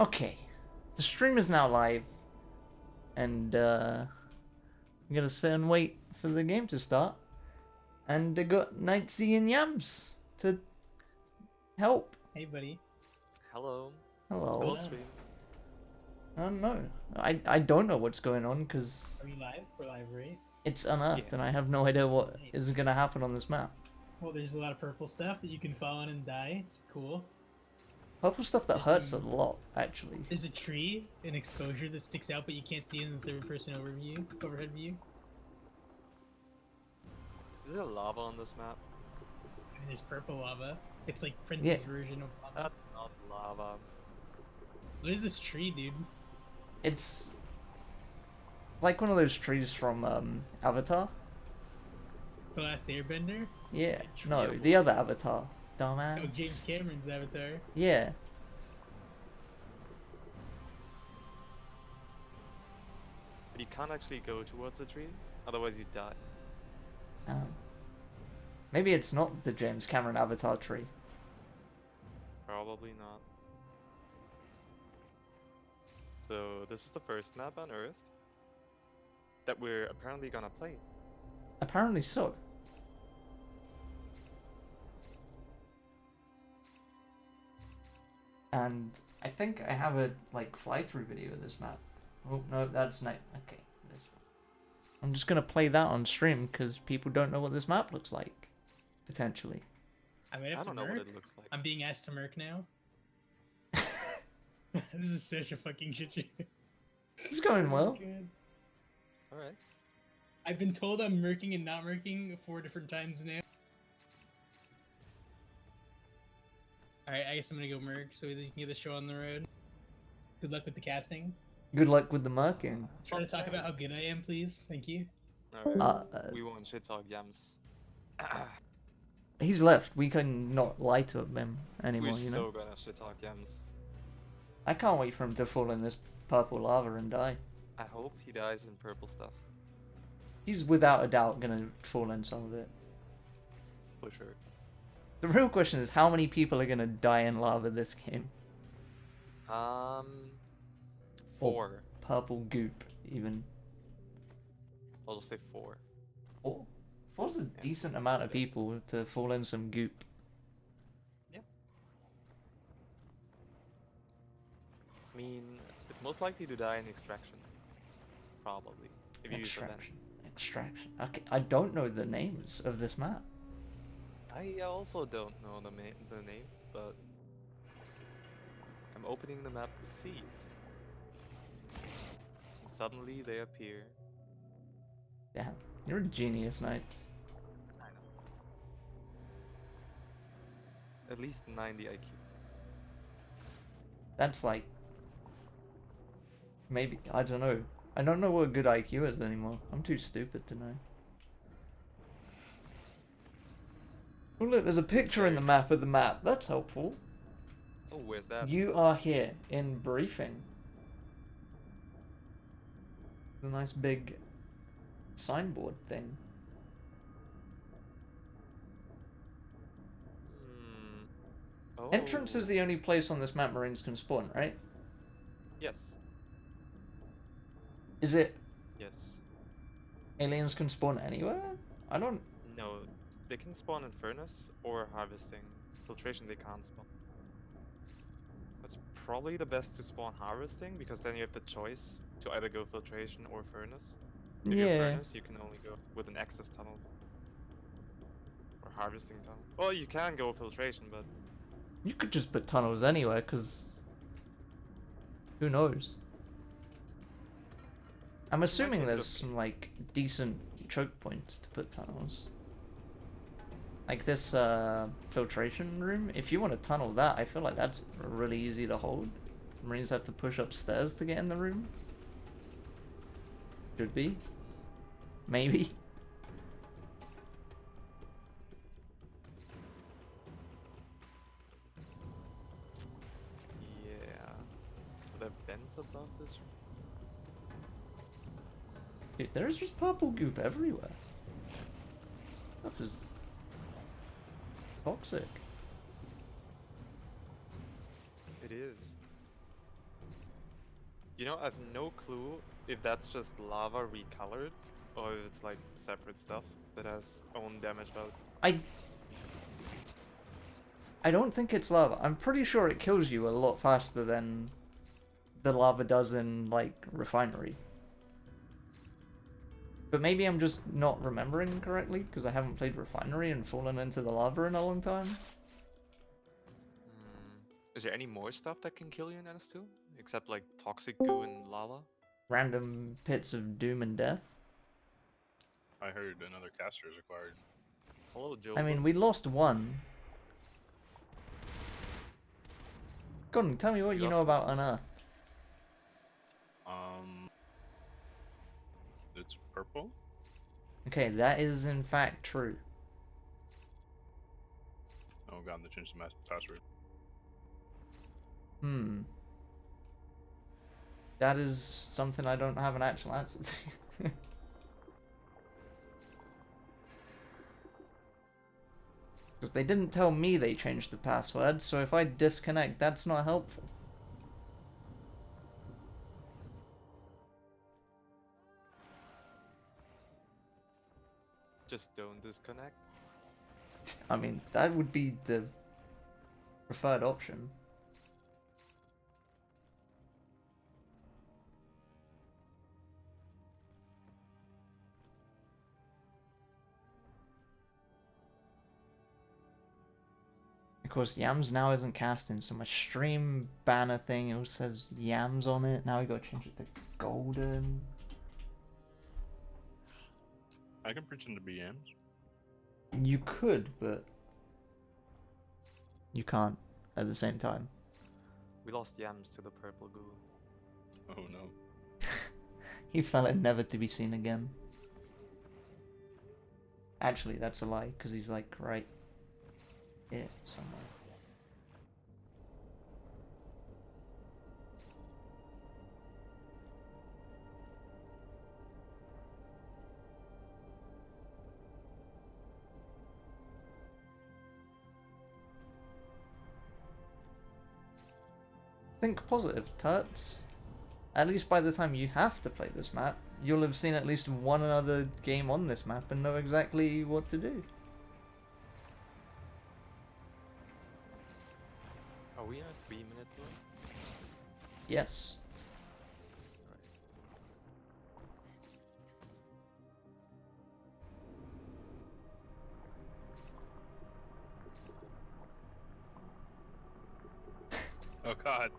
Okay, the stream is now live, and I'm gonna sit and wait for the game to start. And I got Nightsy and Yams to help. Hey, buddy. Hello. Hello. going What's on? stream? I don't know. I don't know what's going on because Are we live? We're live, right? it's unearthed, Yeah. and I have no idea what is gonna happen on this map. Well, there's a lot of purple stuff that you can fall on and die. It's cool. Purple stuff that There's hurts some- a lot, actually. There's a tree, an exposure that sticks out, but you can't see it in the third-person overhead view. Is there lava on this map? And there's purple lava. It's like Prince's version of lava. That's not lava. What is this tree, dude? It's like one of those trees from Avatar. The Last Airbender? Yeah, tree no, of the other Avatar, Oh, dumbass. James Cameron's Avatar. Yeah. But you can't actually go towards the tree, otherwise you die. Maybe it's not the James Cameron Avatar tree. Probably not. So this is the first map on Earth that we're apparently gonna play. Apparently so. And I think I have a like fly-through video of this map. Oh no, that's night. Okay, this one. I'm just gonna play that on stream because people don't know what this map looks like, potentially. I might have I to don't know merc. what it looks like. I'm being asked to merc now. This is such a fucking shit show. It's going well. Good. Alright. I've been told I'm merking and not merking 4 different times now. Alright, I guess I'm gonna go merc so that you can get the show on the road. Good luck with the casting. Good luck with the marking. Try to talk about how good I am, please. Thank you. Alright. We won't shit talk Yams. He's left. We can not lie to him anymore, We're you know. so gonna shit talk Yams. I can't wait for him to fall in this purple lava and die. I hope he dies in purple stuff. He's without a doubt gonna fall in some of it. For sure. The real question is how many people are gonna die in lava this game? 4. Purple goop, even. I'll just say 4. Four? Four's a decent amount of people to fall in some goop. Yeah. I mean, it's most likely to die in extraction. Probably. If you use the vent. Extraction. Okay, I don't know the names of this map. I also don't know the name, but I'm opening the map to see. And suddenly they appear. Damn, you're a genius, Knights. I know. At least 90 IQ. That's like... Maybe, I don't know. I don't know what good IQ is anymore. I'm too stupid to know. Oh look, there's a picture in the map of the map. That's helpful. Oh, where's that? You are here in briefing. The nice big signboard thing. Hmm. Oh. Entrance is the only place on this map Marines can spawn, right? Yes. Is it Yes. aliens can spawn anywhere? I don't... No, they can spawn in furnace or harvesting. Filtration they can't spawn. That's probably the best to spawn harvesting because then you have the choice to either go filtration or furnace. If you're Yeah. furnace, you can only go with an access tunnel. Or harvesting tunnel. Well, you can go filtration, but You could just put tunnels anywhere, because... Who knows? I'm assuming get there's lucky. some, like, decent choke points to put tunnels. Like this, filtration room. If you want to tunnel that, I feel like that's really easy to hold. Marines have to push upstairs to get in the room. Should be. Maybe. yeah. Are there vents above this room? Dude, there's just purple goop everywhere. Stuff is toxic. It is. You know, I have no clue if that's just lava recolored, or if it's like separate stuff that has own damage value. I don't think it's lava. I'm pretty sure it kills you a lot faster than the lava does in, like, Refinery. But maybe I'm just not remembering correctly, because I haven't played Refinery and fallen into the lava in a long time. Is there any more stuff that can kill you in NS2? Except like toxic goo and lava? Random pits of doom and death. I heard another caster is required. Hello, Joe. I mean, we lost one. Gordon, tell me what you know about Unearthed. It's purple. Okay, that is in fact true. Oh god, they changed the password. That is something I don't have an actual answer to. Because they didn't tell me they changed the password, so if I disconnect, that's not helpful. Just don't disconnect. I mean, that would be the preferred option. Of course, Yams now isn't casting, so my stream banner thing, it says Yams on it. Now we gotta change it to golden. I can pretend to be Yams. You could, but you can't at the same time. We lost Yams to the purple goo. Oh no. He fell in never to be seen again. Actually, that's a lie, because he's like right here somewhere. Think positive, Tuts. At least by the time you have to play this map, you'll have seen at least one other game on this map and know exactly what to do. Are we in a 3-minute run? Yes. Oh god.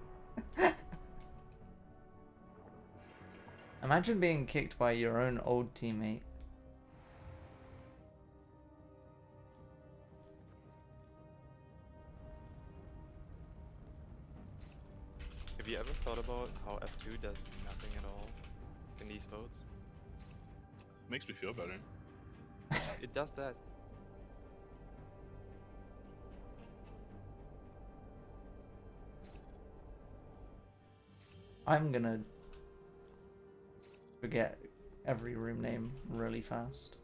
Imagine being kicked by your own old teammate. Have you ever thought about how F2 does nothing at all in these votes? Makes me feel better. It does that. I'm gonna forget every room name really fast.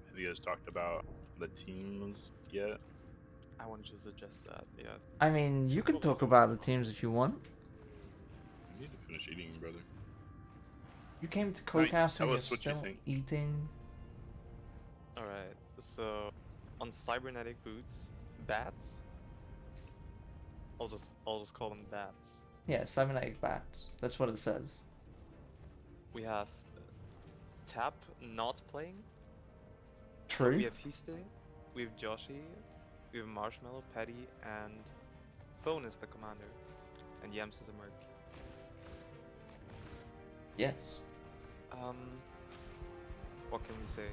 Have you guys talked about the teams yet? I wanted to suggest that, yeah. I mean, you can talk about the teams if you want. You need to finish eating, brother. You came to Nice. Cocasters Tell and you're us what you still think. eating. Alright, so on cybernetic boots, bats. I'll just call them bats. Yeah, cybernetic bats. That's what it says. We have Tap not playing. True. We have Histe, we have Joshi, we have Marshmallow, Patty, and Phone is the commander, and Yams is a merc. Yes. What can we say?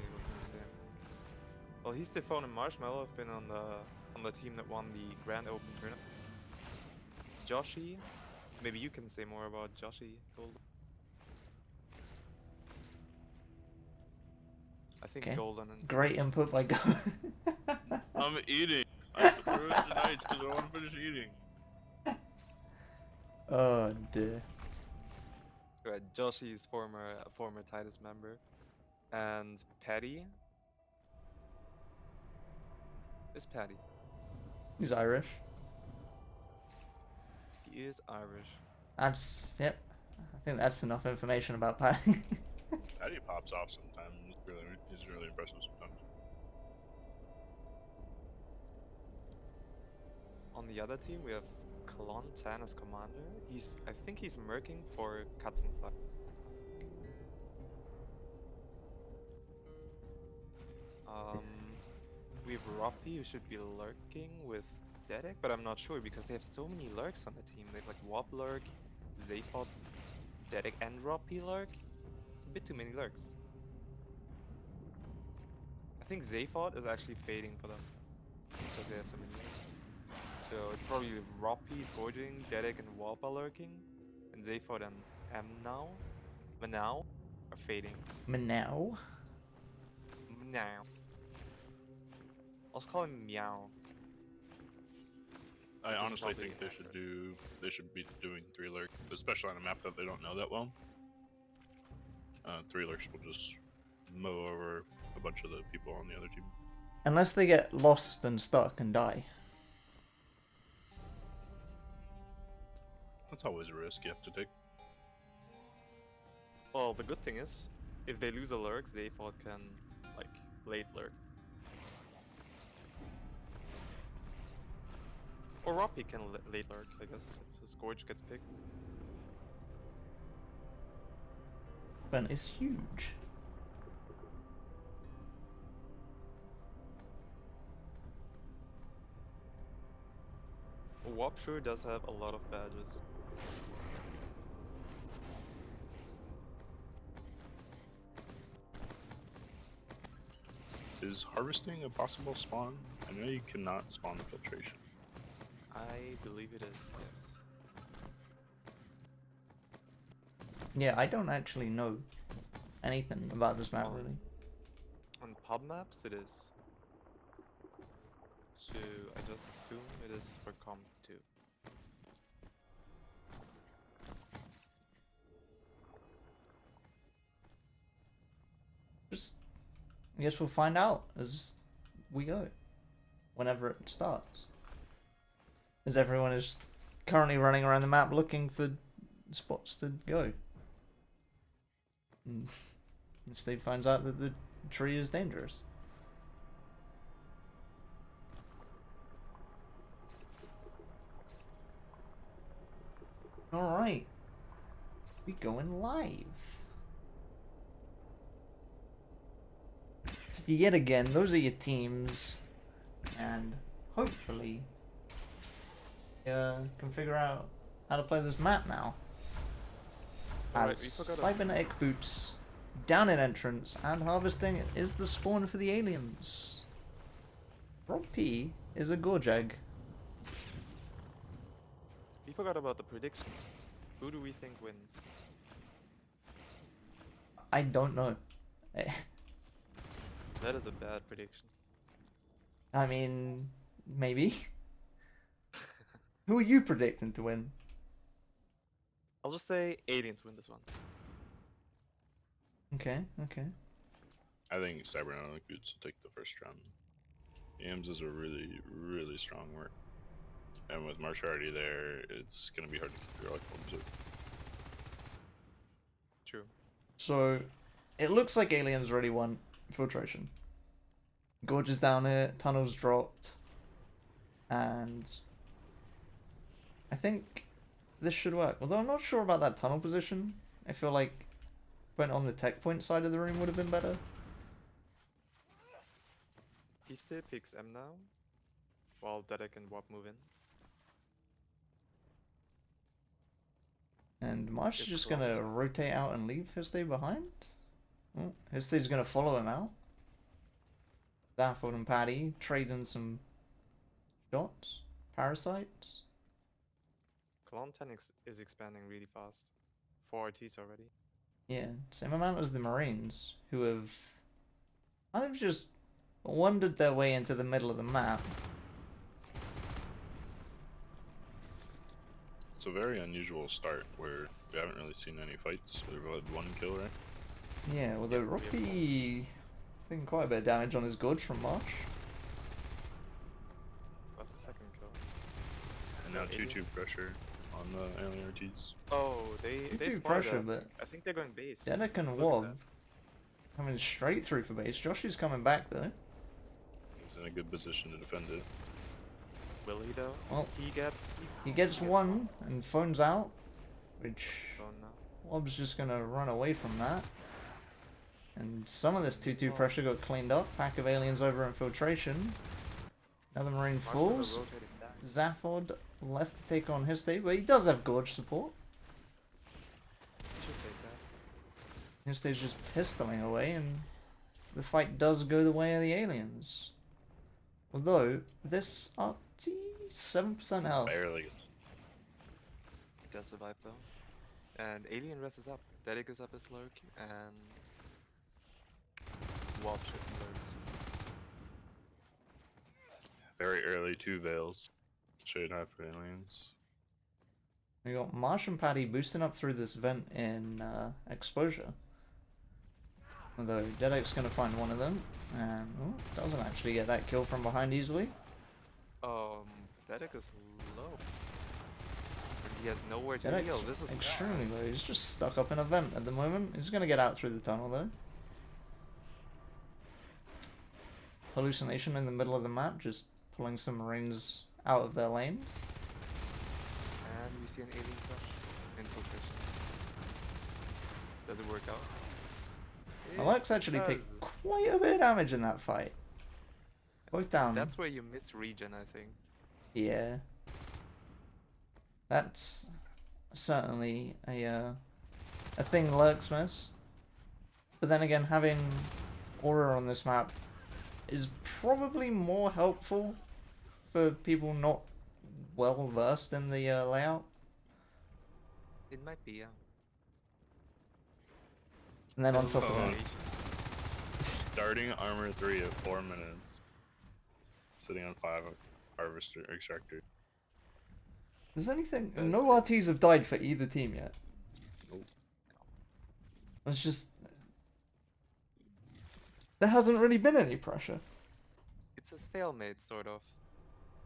Well, Histe, Phone, and Marshmallow have been on the team that won the Grand Open tournament. Joshi, maybe you can say more about Joshi Gold. I think Okay. Golden and Great input by God. I'm eating. I threw it tonight because I want to finish eating. Oh dear. Right, Joshi is former Titus member, and Patty is Patty. He's Irish. He is Irish. That's yep. I think that's enough information about Patty. Patty pops off sometimes. He's really impressive sometimes. On the other team, we have Klon 10 as commander. I think he's merking for Katzenfly. We have Roppy, who should be lurking with Dedek, but I'm not sure because they have so many lurks on the team. They have like Wob lurk, Zaphod, Dedek, and Roppy lurk. It's a bit too many lurks. I think Zaphod is actually fading for them because they have so many lurks. So it's probably Roppy Scourging, Dedek, and Wob are lurking, and Zaphod and Manau are fading. Manau. Meow. Let's call him Meow. I Which is honestly probably think they should be doing 3 lurks, especially on a map that they don't know that well. 3 lurks will just mow over a bunch of the people on the other team. Unless they get lost and stuck and die. That's always a risk you have to take. Well, the good thing is, if they lose a lurk, Zaphod can, like, late lurk. Or Roppy can late lurk, I guess, if the Scourge gets picked. Ben is huge. Wop sure does have a lot of badges. Is harvesting a possible spawn? I know you cannot spawn the filtration. I believe it is, yes. Yeah, I don't actually know anything about this map really. On pub maps, it is. So I just assume it is for comp 2. Just, I guess we'll find out as we go, whenever it starts. As everyone is currently running around the map looking for spots to go. And Steve finds out that the tree is dangerous. Alright. We going live. So yet again, those are your teams. And hopefully can figure out how to play this map now. Alright, As we forgot cybernetic boots down in entrance and harvesting is the spawn for the aliens. Rob P is a Gorjag. We forgot about the prediction. Who do we think wins? I don't know. That is a bad prediction. I mean, maybe. Who are you predicting to win? I'll just say aliens win this one. Okay, okay. I think cybernetic boots will take the first round. AIMS is a really, really strong work. And with Marsh already there, it's going to be hard to keep your life forms up. True. So, it looks like aliens already won filtration. Gorge is down here, tunnels dropped, and I think this should work. Although I'm not sure about that tunnel position. I feel like putting it on the tech point side of the room would have been better. Piste picks M now, while Dedek and Wop move in. And Marsh is If just Klon's- gonna rotate out and leave Histe behind. Oh, Histe's gonna follow him out. Zafford and Paddy trading some shots, parasites. Klon 10 is expanding really fast. 4 RTs already. Yeah, same amount as the Marines, who have kind of just wandered their way into the middle of the map. It's a very unusual start where we haven't really seen any fights. We've had 1 kill, right? Yeah, although Yeah, we have Roppy taking quite a bit of damage on his Gorge from Marsh. That's the second kill. And So now alien- 2-2 pressure on the alien RTs. Oh, they Too spotted pressure, us. but I think they're going base. Dedek and Look at Wob that. coming straight through for base. Joshy's coming back though. He's in a good position to defend it. Will he though? Well, He he gets one and phones out, which Oh no. Wob's just gonna run away from that. And some of this 2-2 pressure got cleaned up. Pack of aliens over infiltration. Another Marine Marshmallow falls. rotated back. Zaphod left to take on his state, but he does have Gorge support. He should take that. His state's just pistoling away, and the fight does go the way of the aliens. Although, this RT, 7% health. Barely gets. He does survive though. And Alien Res is up. Dedic is up as lurk, and Wolf should be lurks. Very early, 2 Veils. Should have for aliens. We got Marsh and Paddy boosting up through this vent in exposure. Although Dedek's gonna find one of them, and doesn't actually get that kill from behind easily. Dedic is low. And he has nowhere to Dedek's heal. This is extremely low. He's just stuck up in a vent at the moment. He's gonna get out through the tunnel though. Hallucination in the middle of the map, just pulling some Marines out of their lanes. And we see an alien crush. Infiltration. Does it work out? Alex actually take quite a bit of damage in that fight. Both down. That's where you miss regen, I think. Yeah. That's certainly a thing Lurks miss. But then again, having Aura on this map is probably more helpful for people not well versed in the layout. It might be, yeah. And then on top of that, Starting armor 3 at 4 minutes. Sitting on 5 harvester extractor. does anything? No RTs have died for either team yet. Nope. It's just there hasn't really been any pressure. It's a stalemate, sort of.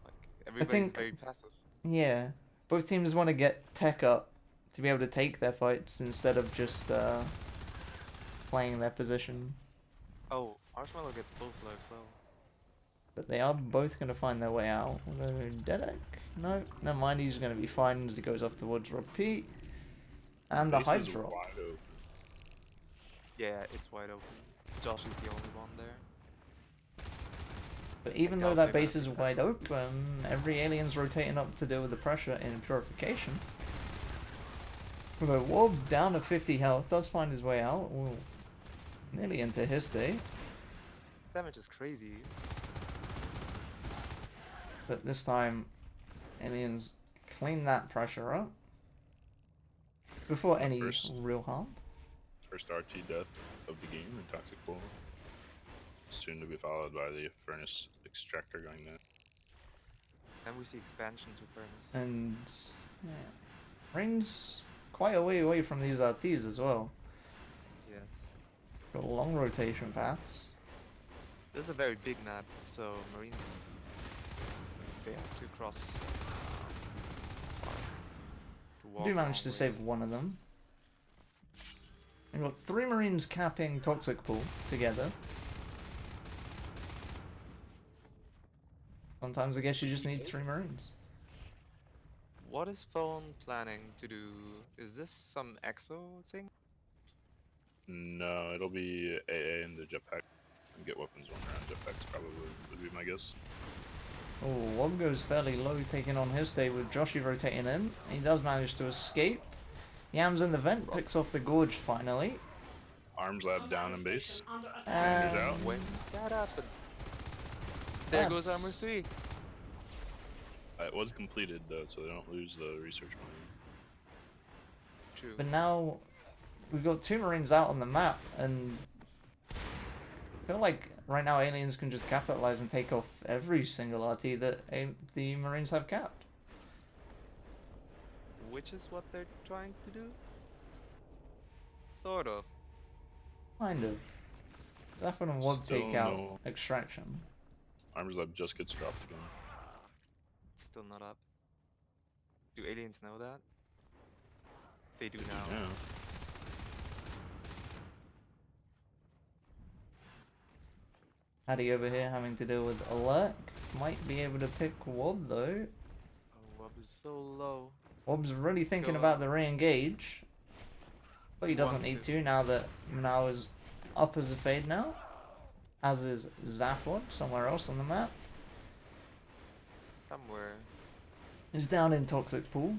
Like, everybody's think- very passive. Yeah, both teams want to get tech up to be able to take their fights instead of just playing their position. Oh, Marshmallow gets both lurks though. But they are both going to find their way out. Although Dedek, no, never mind. He's going to be fine as he goes off towards repeat. And the Base high is drop. wide open. Yeah, it's wide open. Josh is the only one there. But even doubt though that they're gonna base is pick wide open, every alien's rotating up to deal with the pressure in purification. Although Wob down to 50 health does find his way out. Ooh, nearly into his state. This damage is crazy. But this time, aliens clean that pressure up. Before any First. real harm. First RT death of the game in Toxic Pool. Soon to be followed by the Furnace Extractor going down. And we see expansion to Furnace. And yeah, Rain's quite a way away from these RTs as well. Yes. Got long rotation paths. This is a very big map, so Marines, they have to cross far to walk Do a manage long to way. save one of them. We've got 3 Marines capping Toxic Pool together. Sometimes I guess you just need 3 Marines. What is Phone planning to do? Is this some EXO thing? No, it'll be AA in the jetpack. And get weapons one round. Jetpacks probably would be my guess. Oh, Wob goes fairly low, taking on his state with Joshy rotating in. He does manage to escape. Yams in the vent, picks off the Gorge finally. Arms lab down in base. And out. When that happened? There goes That's- Armor 3. It was completed though, so they don't lose the research money. True. But now we've got 2 Marines out on the map, and I feel like right now aliens can just capitalize and take off every single RT that the Marines have capped. Which is what they're trying to do? Sort of. Kind of. Zaphod and Wob Still take out no- extraction. Arms lab just gets dropped again. It's still not up. Do aliens know that? They do now. Yeah. Paddy over here having to deal with Alert. Might be able to pick Wob though. Oh, Wub is so low. Wob's really thinking Go about up. the re-engage. But he doesn't Wants need to. to now that Mao is up as a fade now. As is Zaphod somewhere else on the map. Somewhere. He's down in Toxic Pool.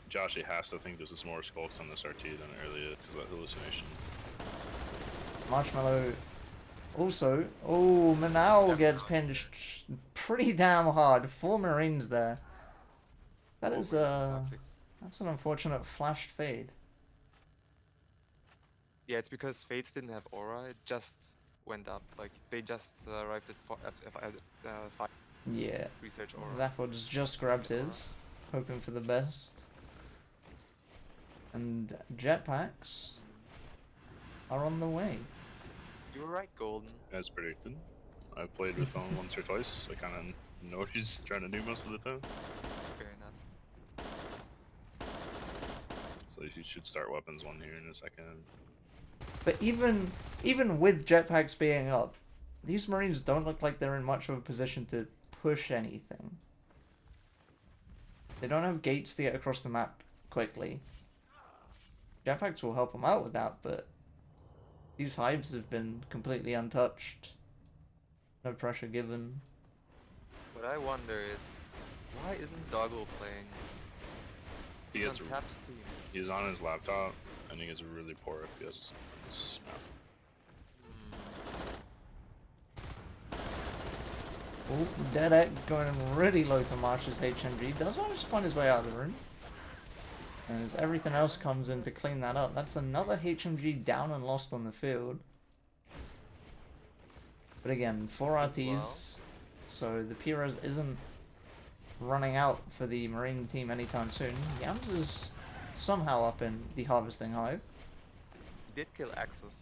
Josh, he has to think this is more skulks on this RT than it really is because of that hallucination. Marshmallow also. Oh, Manao gets pinched pretty damn hard. 4 Marines there. That is Toxic. that's an unfortunate flashed fade. Yeah, it's because Fates didn't have aura. It just went up. Like they just arrived at 5 Yeah. research aura. Zaphod's just grabbed Aura. his, hoping for the best. And jetpacks are on the way. You were right, Golden. As predicted. I've played with him once or twice. I kind of know what he's trying to do most of the time. Fair enough. So he should start weapons one here in a second. But even with jetpacks being up, these Marines don't look like they're in much of a position to push anything. They don't have gates to get across the map quickly. Jetpacks will help them out with that, but these hives have been completely untouched. No pressure given. What I wonder is, why isn't Doggo playing? He He's gets on Tap's team. he's on his laptop and he gets a really poor FPS on this map. Oh, Deadek going really low to Marsh's HMG. Does manage to find his way out of the room. And as everything else comes in to clean that up, that's another HMG down and lost on the field. But again, 4 RTs, so the Piras isn't running out for the Marine team anytime soon. Yams is somehow up in the harvesting hive. He did kill Axis.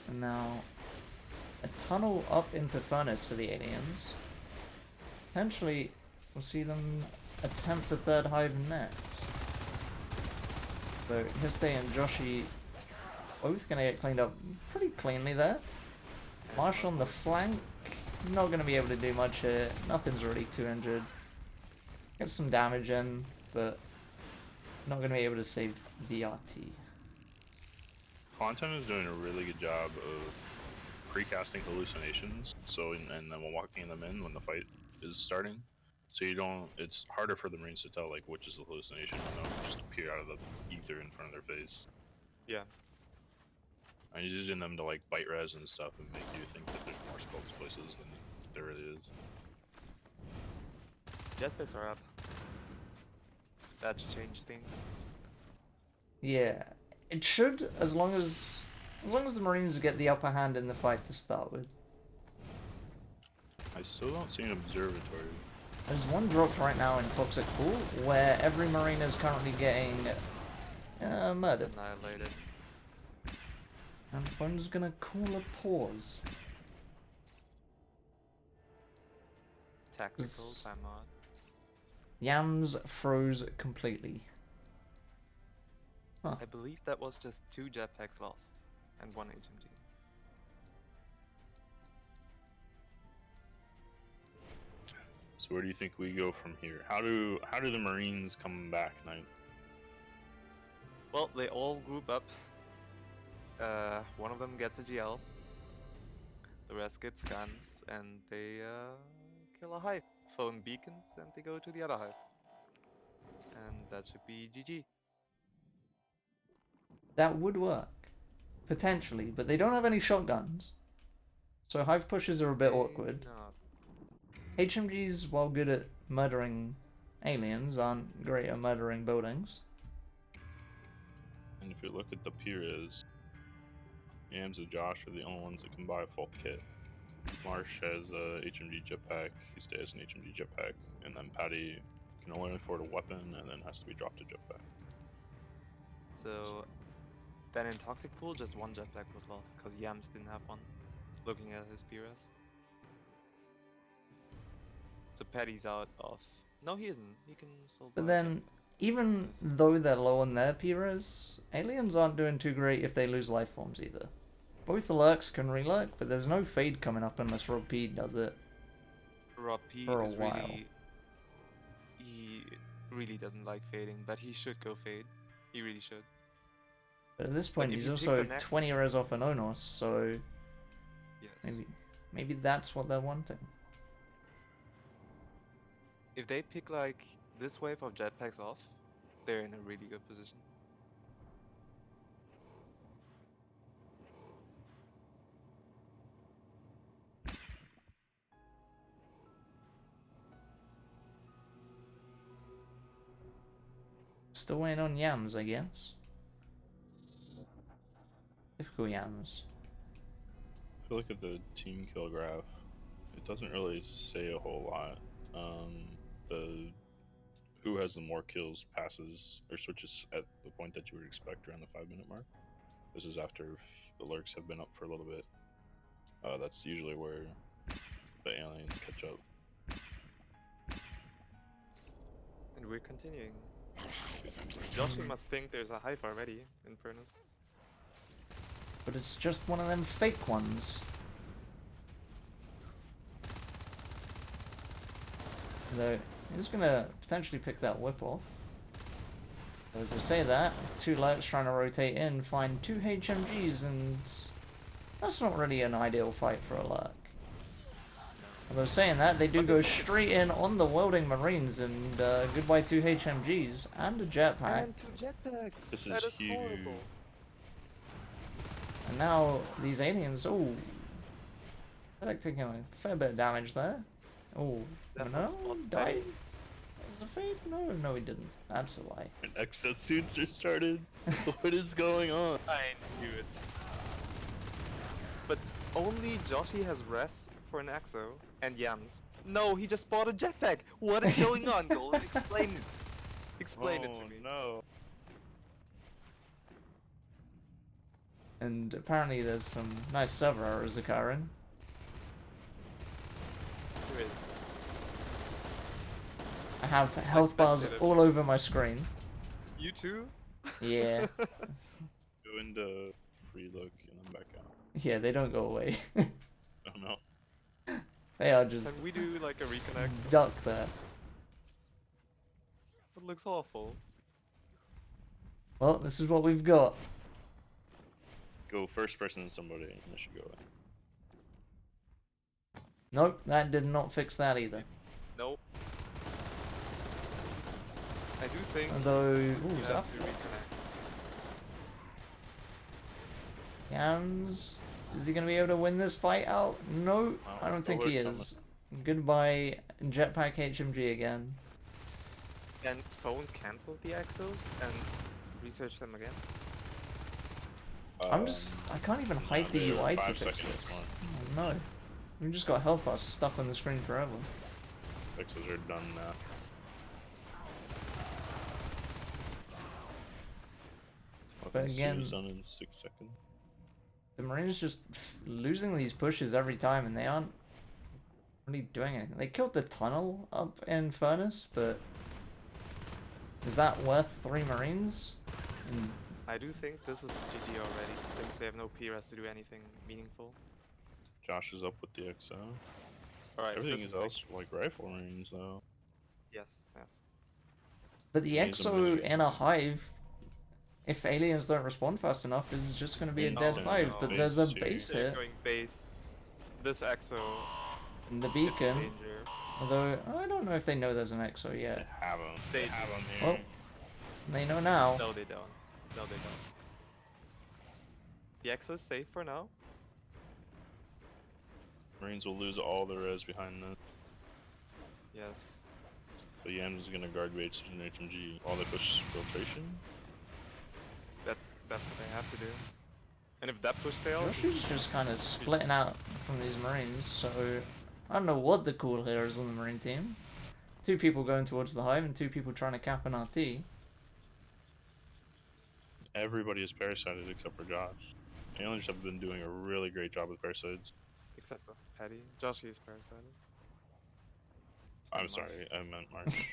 And now a tunnel up into Furnace for the aliens. Potentially we'll see them attempt a third hive next. So Histe and Joshi both gonna get cleaned up pretty cleanly there. Marsh on the flank, not gonna be able to do much here. Nothing's really too injured. Get some damage in, but not gonna be able to save the RT. Content is doing a really good job of precasting hallucinations, so and then walking them in when the fight is starting. So you don't. It's harder for the Marines to tell like which is a hallucination when they'll just appear out of the ether in front of their face. Yeah. And you're using them to like bite res and stuff and make you think that there's more skulks places than there really is. Jetpacks are up. That should change things. Yeah, it should, as long as the Marines get the upper hand in the fight to start with. I still don't see an observatory. There's one dropped right now in Toxic Pool where every Marine is currently getting murdered. Annihilated. And Phone's gonna call a pause. Tactical It's- timeout. Yams froze completely. Huh. I believe that was just 2 jetpacks lost and 1 HMG. So where do you think we go from here? How do the Marines come back, Knight? Well, they all group up. One of them gets a GL. The rest get scans, and they kill a hive. Phone beacons, and they go to the other hive. And that should be GG. That would work. Potentially, but they don't have any shotguns. So hive pushes are a bit awkward. Not. HMGs, while good at murdering aliens, aren't great at murdering buildings. And if you look at the Piras, Yams and Josh are the only ones that can buy a full kit. Marsh has a HMG jetpack, he stays an HMG jetpack, and then Patty can only afford a weapon and then has to be dropped a jetpack. So then in Toxic Pool, just 1 jetpack was lost because Yams didn't have one. looking at his PRS. So Paddy's out of... No, he isn't. He can still But buy then, even though they're low on their P-res, aliens aren't doing too great if they lose life forms either. Both the lurks can relurk, but there's no fade coming up unless Rob P does it. Rob P for a is while. really... He really doesn't like fading, but he should go fade. He really should. But at this point, if he's you pick also the next- 20 res off an Onos, so Yes. maybe that's what they're wanting. If they pick like this wave of jetpacks off, they're in a really good position. Still waiting on yams, I guess. Typical yams. If you look at the team kill graph, it doesn't really say a whole lot. The who has the more kills passes or switches at the point that you would expect around the 5-minute mark. This is after the lurks have been up for a little bit. That's usually where the aliens catch up. And we're continuing. Joshi must think there's a hive already in Furnace. But it's just one of them fake ones. Though, he's gonna potentially pick that whip off. As I say that, 2 lurks trying to rotate in, find 2 HMGs, and that's not really an ideal fight for a lurk. Although saying that, they do go straight in on the welding marines, and goodbye 2 HMGs and a jetpack. And 2 jetpacks! This That is is horrible. And now these aliens, oh, they're like taking a fair bit of damage there. Oh, That no, hotspot's died. bad. Was a fade? No, he didn't. That's a lie. And exosuits are started. What is going on? I knew it. But only Joshi has res for an Exo and Yams. No, he just bought a jetpack! What is going on, Golden? Explain it. Explain it to me. No. And apparently there's some nice server errors occurring. There is. I have health bars spectated. all over my screen. You too? Yeah. Go into free look and then back out. Yeah, they don't go away. Oh no. They are just Can we do like a reconnect? stuck there. It looks awful. Well, this is what we've got. Go first person somebody and they should go in. Nope, that did not fix that either. Nope. I do think Although, you ooh, have Zap. to reconnect. Yams, is he going to be able to win this fight out? No, I don't think he is. Goodbye, Jetpack HMG again. And phone cancel the Exos and research them again. I can't even hide the they're UI to 5 fix seconds this. more. Oh, no. We've just got health bars stuck on the screen forever. Fixes are done now. But again, It's done in 6 seconds. the Marines just losing these pushes every time, and they aren't really doing anything. They killed the tunnel up in Furnace, but is that worth 3 Marines? And I do think this is GG already, since they have no PRS to do anything meaningful. Josh is up with the XO. Alright, Everything this is is like- else like rifle range though. Yes, yes. but the Needs a EXO minute. in a hive, if aliens don't respond fast enough, is just going to be a No, dead no, hive. no. But there's a Base, base They're hit going base. This Exo in the is in beacon. danger. Although I don't know if they know there's an EXO They yet. have them. They They have do. them here. Well, they know now. No, they don't. No, they don't. The Exo is safe for now. Marines will lose all the res behind this. Yes. But Yams is gonna guard base in HMG while they push filtration. That's what they have to do. And if that push fails, Yoshi's just kind of splitting out from these Marines, so I don't know what the call here is on the Marine team. 2 people going towards the hive and 2 people trying to cap an RT. Everybody is parasited except for Josh. Aliens have been doing a really great job with parasites. Except for Petty. Joshi is parasited. I'm Marsh. sorry, I meant Marsh.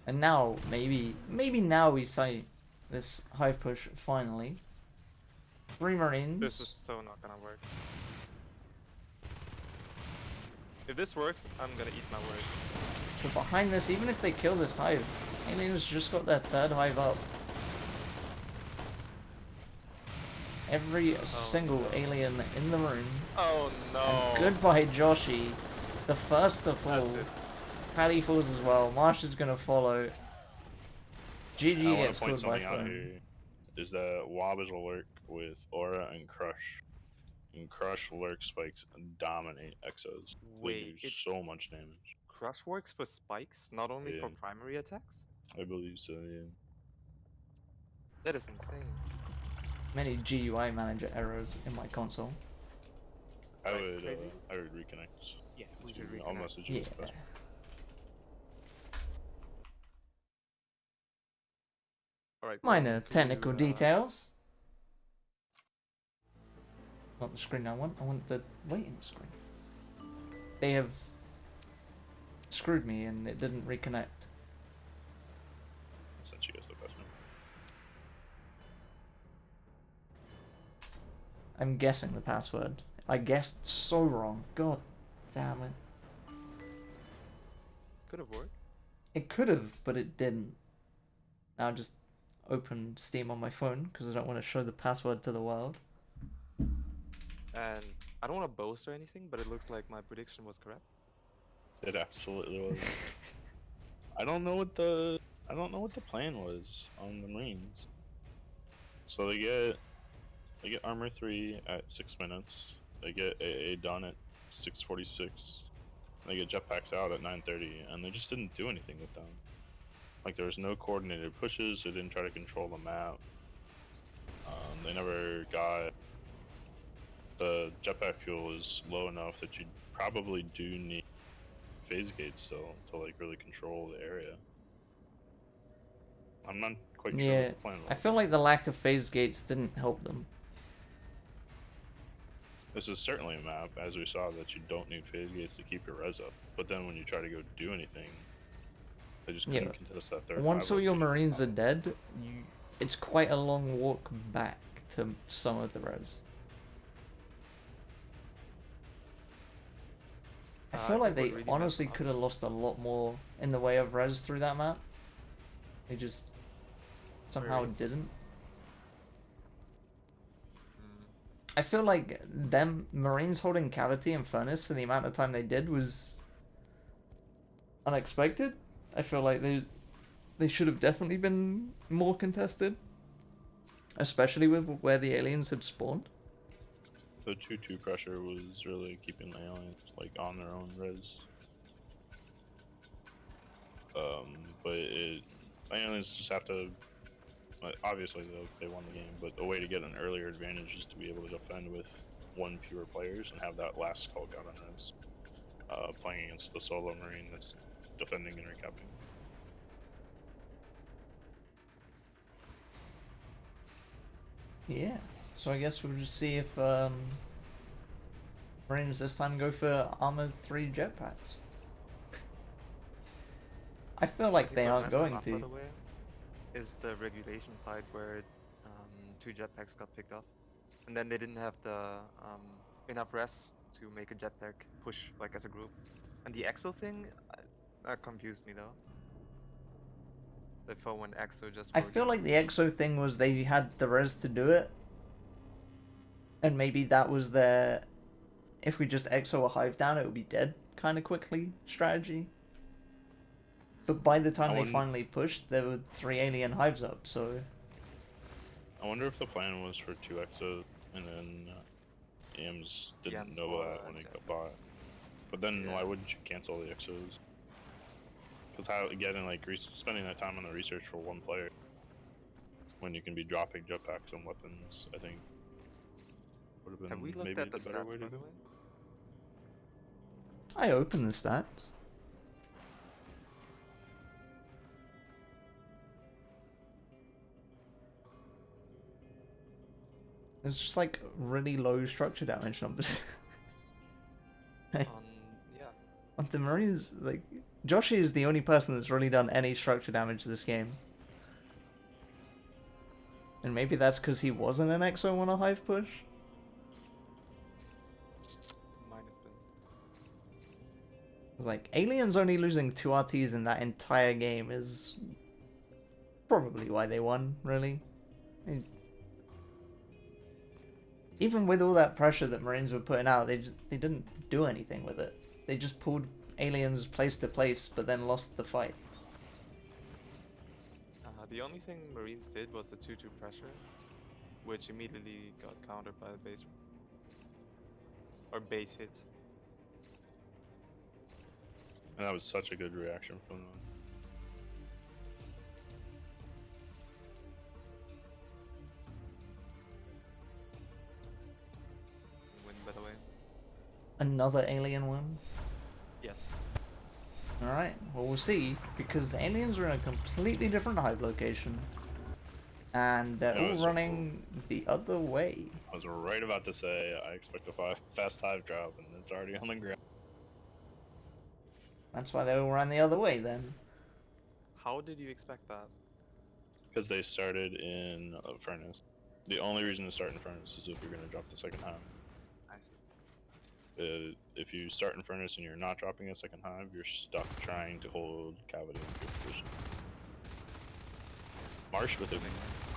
And now, maybe now we say this hive push finally. 3 Marines. This is so not gonna work. If this works, I'm gonna eat my words. So behind this, even if they kill this hive, aliens just got their 3rd hive up. Every single no. alien in the room. Oh no! And goodbye, Joshi. The first to fall. That's it. Paddy falls as well. Marsh is gonna follow. GG I want gets to point killed by something out phone. here. Is that Wob is a lurk with Aura and Crush. And Crush lurk spikes dominate Exos. They do Wait, so much damage. Crush works for spikes, not only for Yeah. primary attacks? I believe so, yeah. That is insane. Many GUI manager errors in my console. I Right, would crazy? reconnect. Yeah, we should I'll reconnect. message you Yeah. this best. Alright, Minor going to, technical details. Not the screen I want the waiting screen. They have screwed me and it didn't reconnect. I sent you guys the best one. I'm guessing the password. I guessed so wrong. God damn it. Could have worked. It could have, but it didn't. Now just open Steam on my phone because I don't want to show the password to the world. And I don't want to boast or anything, but it looks like my prediction was correct. It absolutely was. I don't know what the plan was on the Marines. So they get armor 3 at 6 minutes. They get AA done at 6:46. They get jetpacks out at 9:30, and they just didn't do anything with them. Like there was no coordinated pushes. They didn't try to control the map. They never got the jetpack fuel is low enough that you probably do need phase gates still to like really control the area. I'm not quite sure Yeah, what the plan was. I feel like the lack of phase gates didn't help them. This is certainly a map, as we saw, that you don't need phase gates to keep your res up. But then when you try to go do anything, they just couldn't contest that third. Once all hive your location. Marines are dead, it's quite a long walk back to some of the res. I feel like they think what really honestly messed up- could have lost a lot more in the way of res through that map. They just somehow Really? didn't. Hmm. I feel like them Marines holding Cavity and Furnace for the amount of time they did was unexpected. I feel like they should have definitely been more contested, especially with where the aliens had spawned. The 2-2 pressure was really keeping the aliens like on their own res. But aliens just have to. Obviously, they won the game, but a way to get an earlier advantage is to be able to defend with 1 fewer players and have that last Skulk out on res. Playing against the solo Marine that's defending and recapping. Yeah. So I guess we'll just see if Marines this time go for armored 3 jetpacks. I feel like they What aren't messed them going up, By to. the way, is the regulation fight where 2 jetpacks got picked off, and then they didn't have the enough res to make a jetpack push like as a group. And the EXO thing, that confused me though. The phone when EXO just. I feel like the EXO thing was they had the res to do it, and maybe that was their if we just EXO a hive down, it would be dead kind of quickly strategy. But by the time they finally pushed, there were 3 alien hives up, so... I wonder if the plan was for 2 exos, and then EMs didn't EMs know or that when they got bought. But then why wouldn't you cancel the exos? Because how getting like spending that time on the research for 1 player when you can be dropping jetpacks and weapons, I think would have been Have we looked maybe at the the better stats, way to by the go. way? I opened the stats. It's just like really low structure damage numbers. Yeah. On the Marines, like, Joshi is the only person that's really done any structure damage this game. And maybe that's because he wasn't an EXO on a Hive push? Might have been. Like, Aliens only losing 2 RTs in that entire game is probably why they won, really. Even with all that pressure that Marines were putting out, they didn't do anything with it. They just pulled Aliens place to place, but then lost the fight. The only thing Marines did was the 2-2 pressure, which immediately got countered by the base or base hits. And that was such a good reaction from them. Win, by the way. Another alien one. Yes. Alright, well we'll see, because the aliens are in a completely different hive location. And they're all running the other way. I was right about to say, I expect a fast hive drop, and it's already on the ground. That's why they all ran the other way then. How did you expect that? Because they started in a furnace. The only reason to start in furnace is if you're going to drop the second hive. I see. If you start in furnace and you're not dropping a second hive, you're stuck trying to hold cavity in purification. Marsh with a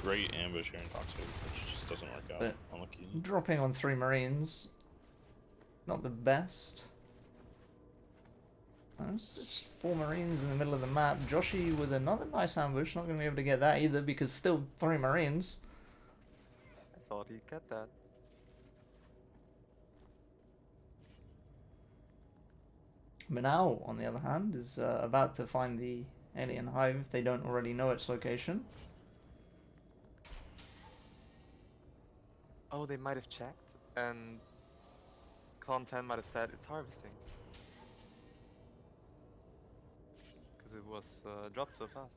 great ambush here in Toxic, which just doesn't work out. But unlucky. dropping on 3 Marines, not the best. It's just 4 Marines in the middle of the map. Joshi with another nice ambush, not going to be able to get that either because still 3 Marines. I thought he'd get that. Manao, on the other hand, is about to find the alien hive if they don't already know its location. Oh, they might have checked, and Column 10 might have said it's harvesting. Because it was dropped so fast.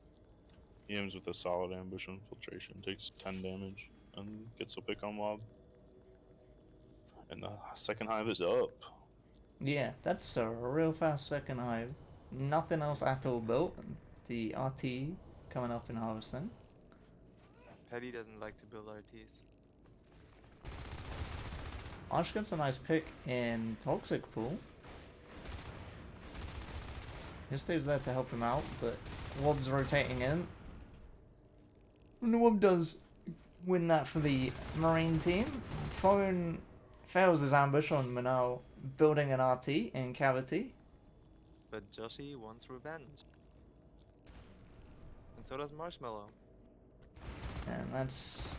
He aims with a solid ambush infiltration, takes 10 damage, and gets a pick on Wob. And the second hive is up. Yeah, that's a real fast second hive. Nothing else at all built. The RT coming up in harvesting. Petty doesn't like to build RTs. Ash gets a nice pick in Toxic Pool. He stays there to help him out, but Wob's rotating in. And Wob does win that for the Marine team. Phone fails his ambush on Manao building an RT in Cavity. But Joshi wants revenge. And so does Marshmallow. And that's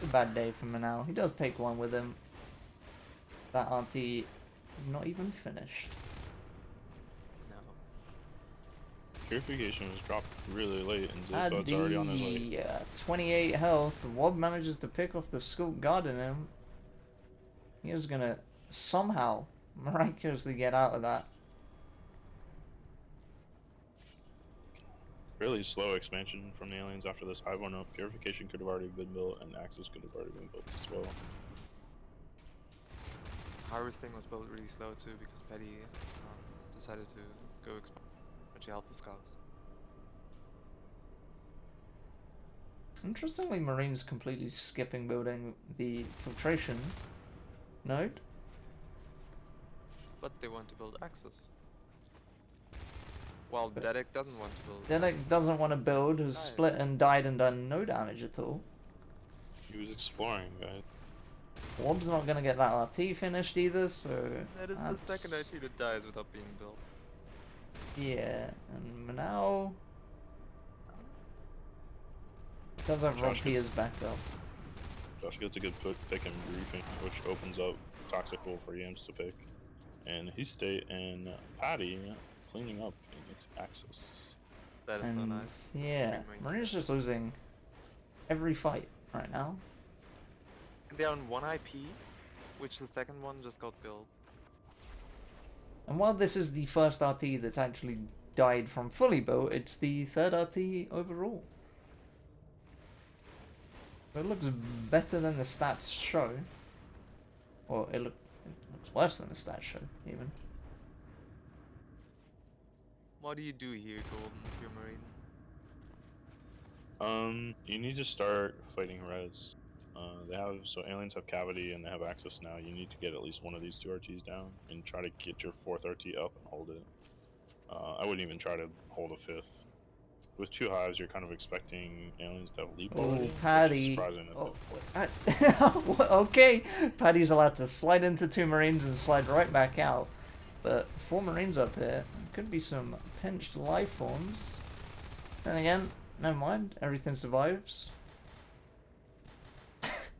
a bad day for Manao. He does take one with him. That RT not even finished. No. Purification was dropped really late, and so it's already on his way. 28 health. Wob manages to pick off the Scoop Guard in him. He is gonna somehow miraculously get out of that. Really slow expansion from the aliens after this hive went up. Purification could have already been built, and Axis could have already been built as well. Harvesting was built really slow too because Petty decided to go expand, which helped the scouts. Interestingly, Marine's completely skipping building the filtration node. But they want to build Axis. While Dedek doesn't want to build. Dedek doesn't want to build, has Died. split and died and done no damage at all. He was exploring, guys. Wob's not going to get that RT finished either, so... That is the second RT that dies without being built. Yeah, and Manao... does have Josh Rompia's back up. Josh gets a good pick and briefing, which opens up Toxic Hole for Yams to pick. And he stayed in Patty cleaning up Phoenix Axis. That is so nice. Yeah, Marine's just losing every fight right now. And they're on 1 IP, which the second one just got built. And while this is the first RT that's actually died from fully built, it's the third RT overall. It looks better than the stats show. Or it looks worse than the stats show, even. What do you do here, Golden, if you're Marine? You need to start fighting res. So aliens have cavity and they have access now. You need to get at least one of these 2 RTs down and try to get your 4th RT up and hold it. I wouldn't even try to hold a 5th. With 2 hives, you're kind of expecting aliens to have leap Oh, already, which is Paddy. surprising that Oh, okay. Paddy's allowed to slide into 2 Marines and slide right back out. But 4 Marines up here. Could be some pinched life forms. Then again, never mind. Everything survives.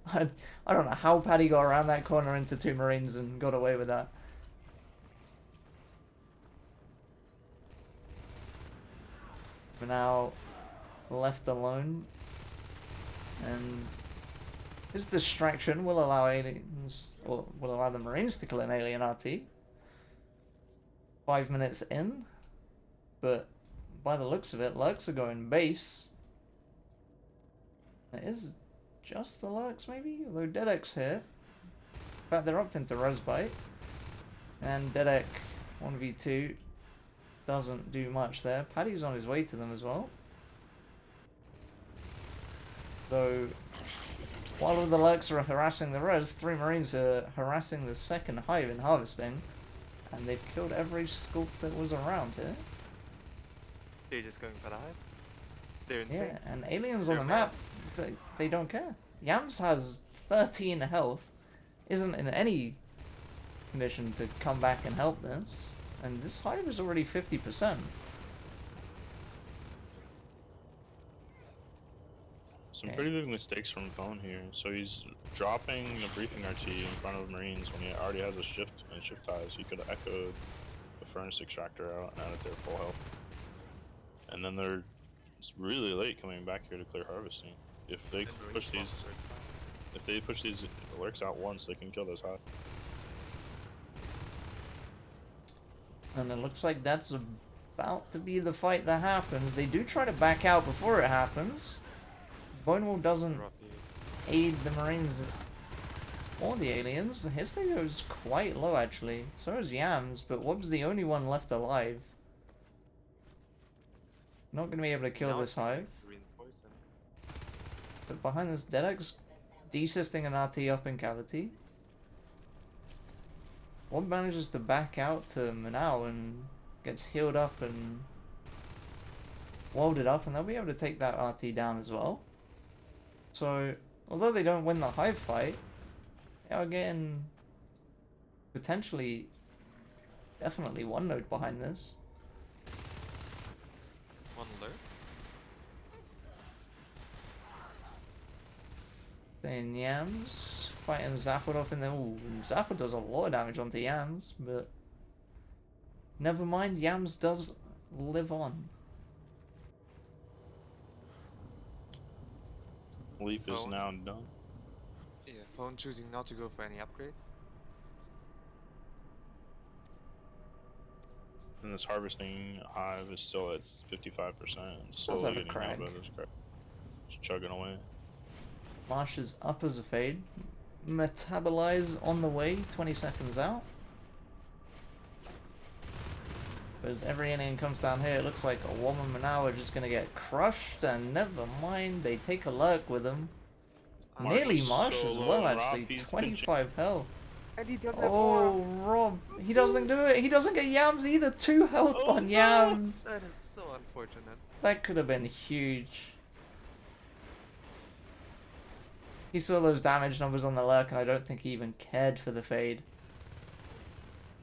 I don't know how Paddy got around that corner into 2 Marines and got away with that. We're now left alone. And his distraction will allow aliens, or will allow the Marines to kill an alien RT. 5 minutes in. But by the looks of it, Lurks are going base. It is just the Lurks, maybe? Although Dedek's here. In fact, they're opting to Resbite. And Dedek 1v2 doesn't do much there. Paddy's on his way to them as well. Though, while all the Lurks are harassing the res, 3 Marines are harassing the 2nd hive in harvesting. And they've killed every sculpt that was around here. They're just going for the hive. They're insane. Yeah, and aliens on the map, they don't care. Yams has 13 health, isn't in any condition to come back and help this, and this hive is already 50%. Some pretty big mistakes from Phone here. So he's dropping a briefing RT in front of Marines when he already has a shift and shift ties. He could have echoed the furnace extractor out and added their full health. And then they're really late coming back here to clear harvesting. If they push these lurks out once, they can kill this hive. And it looks like that's about to be the fight that happens. They do try to back out before it happens. Bonewall doesn't aid the Marines or the aliens. His thing goes quite low actually. So is Yams, but Wobb's the only one left alive. Not going to be able to kill this hive. But behind this, Dedek's desysting an RT up in cavity. Wobb manages to back out to Manau and gets healed up and welded up, and they'll be able to take that RT down as well. So, although they don't win the hive fight, they are getting potentially, definitely 1 node behind this. 1 lurk? Then Yams fighting Zafford off in there. Ooh, Zafford does a lot of damage onto Yams, but never mind, Yams does live on. Leap is now done. Yeah, Phone choosing not to go for any upgrades. And this harvesting hive is still at 55%. It's Does slowly have a getting crag. out of this crag. Just chugging away. Marsh is up as a fade. Metabolize on the way, 20 seconds out. But as every alien comes down here, it looks like a woman and Manau are just going to get crushed, and never mind, they take a lurk with them. Nearly Marsh as well, actually. 25 health. And he does Oh, Rob. He doesn't do it. He doesn't get Yams either. 2 health on Yams. That is so unfortunate. That could have been huge. He saw those damage numbers on the lurk, and I don't think he even cared for the fade.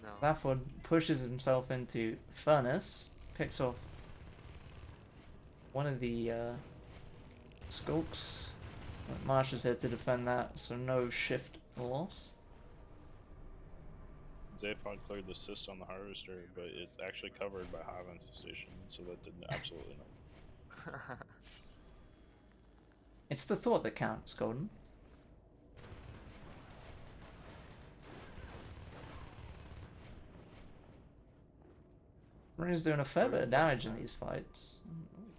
No. Zafford pushes himself into Furnace, picks off one of the skulks. Marsh is here to defend that, so no shift loss. Zaphod cleared the cyst on the harvester, but it's actually covered by hive infestation, so that did absolutely nothing. It's the thought that counts, Golden. Marine's doing a fair bit of damage in these fights.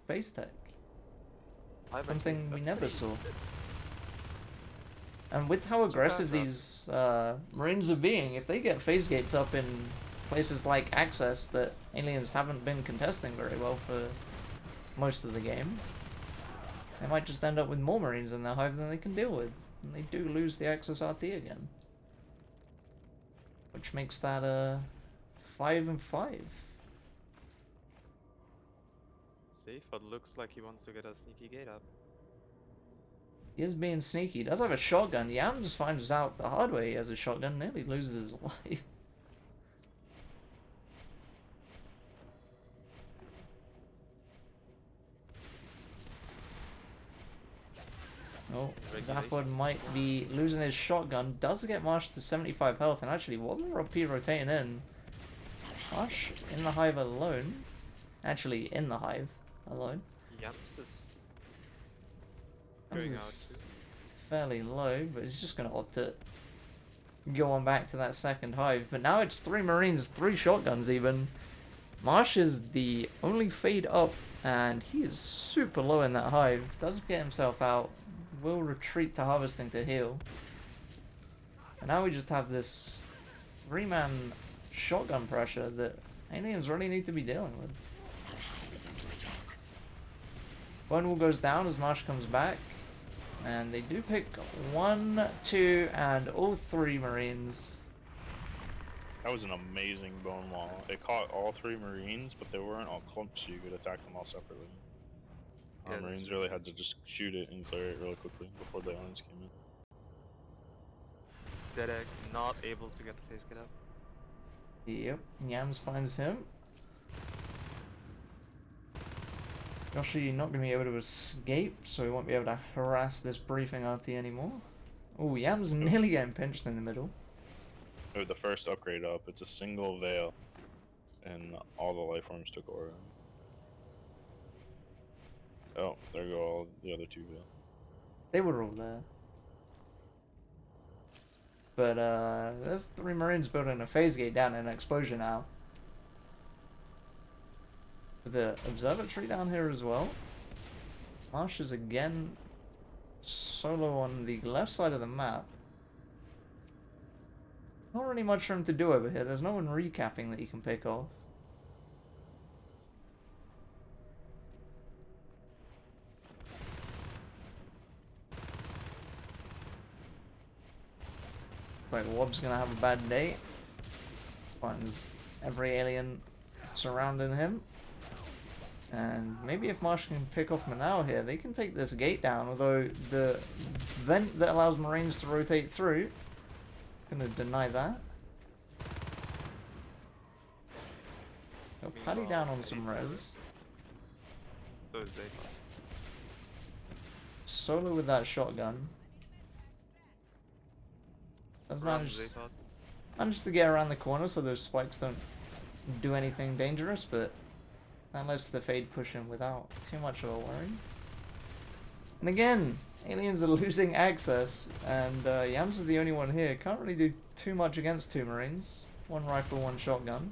Base tech. Something we never saw. And with how aggressive these Marines are being, if they get phase gates up in places like Access that aliens haven't been contesting very well for most of the game, they might just end up with more Marines in their hive than they can deal with. And they do lose the Access RT again. Which makes that 5 and 5. Safe, but looks like he wants to get a sneaky gate up. He is being sneaky. He does have a shotgun. Yams finds out the hard way he has a shotgun, nearly loses his life. Oh, Zaphod might be losing his shotgun. Does get Marsh to 75 health, and actually, what were P rotating in? Marsh in the hive alone. Actually, in the hive alone. Yams is going out too. Fairly low, but he's just going to opt to go on back to that second hive. But now it's 3 Marines, 3 shotguns even. Marsh is the only fade up, and he is super low in that hive. Does get himself out. Will retreat to harvesting to heal. And now we just have this 3-man shotgun pressure that aliens really need to be dealing with. Bonewall goes down as Marsh comes back. And they do pick 1, 2, and all 3 Marines. That was an amazing bone wall. It caught all 3 Marines, but they weren't all clumps, so you could attack them all separately. Our Marines really had to just shoot it and clear it really quickly before the aliens came in. Dedek not able to get the face get up. Yep, Yams finds him. Yoshi not going to be able to escape, so he won't be able to harass this briefing RT anymore. Oh, Yams nearly getting pinched in the middle. With the first upgrade up, it's a single veil, and all the life forms took aura. Oh, there go all the other 2 veil. They were all there. But there's 3 Marines building a phase gate down in exposure now. The observatory down here as well. Marsh is again solo on the left side of the map. Not really much for him to do over here. There's no one recapping that he can pick off. Like, Wobb's gonna have a bad day. Finds every alien surrounding him. And maybe if Marsh can pick off Manau here, they can take this gate down, although the vent that allows Marines to rotate through, gonna deny that. Go Paddy down on some res. So is Zayfa. Solo with that shotgun. Does manage to get around the corner so those spikes don't do anything dangerous, but that lets the fade push in without too much of a worry. And again, aliens are losing access, and Yams is the only one here. Can't really do too much against 2 Marines. 1 rifle, 1 shotgun.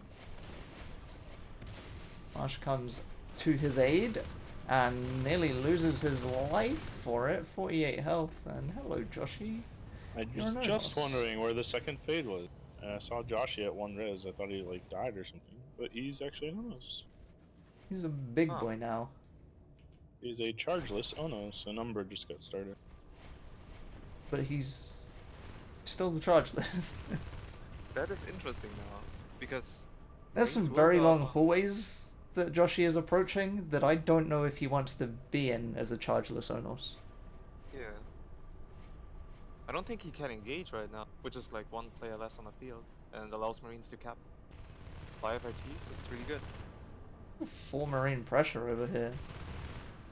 Marsh comes to his aid, and nearly loses his life for it. 48 health, and hello Joshi. I was just wondering where the second fade was. I saw Joshi at 1 res. I thought he like died or something, but he's actually Onos. He's a big boy now. He's a chargeless Onos. A number just got started. But he's still the chargeless. That is interesting now, because there's some very long hallways that Joshi is approaching that I don't know if he wants to be in as a chargeless Onos. Yeah. I don't think he can engage right now, which is like 1 player less on the field, and allows Marines to cap 5 RTs. It's really good. 4 Marine pressure over here.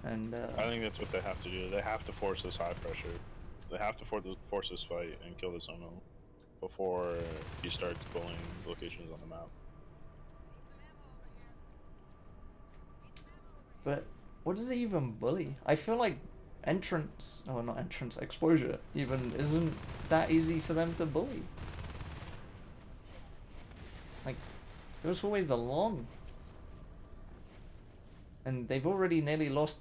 And I think that's what they have to do. They have to force this high pressure. They have to force this fight and kill this Ono before he starts pulling locations on the map. But what does he even bully? I feel like exposure even isn't that easy for them to bully. Like, those hallways are long. And they've already nearly lost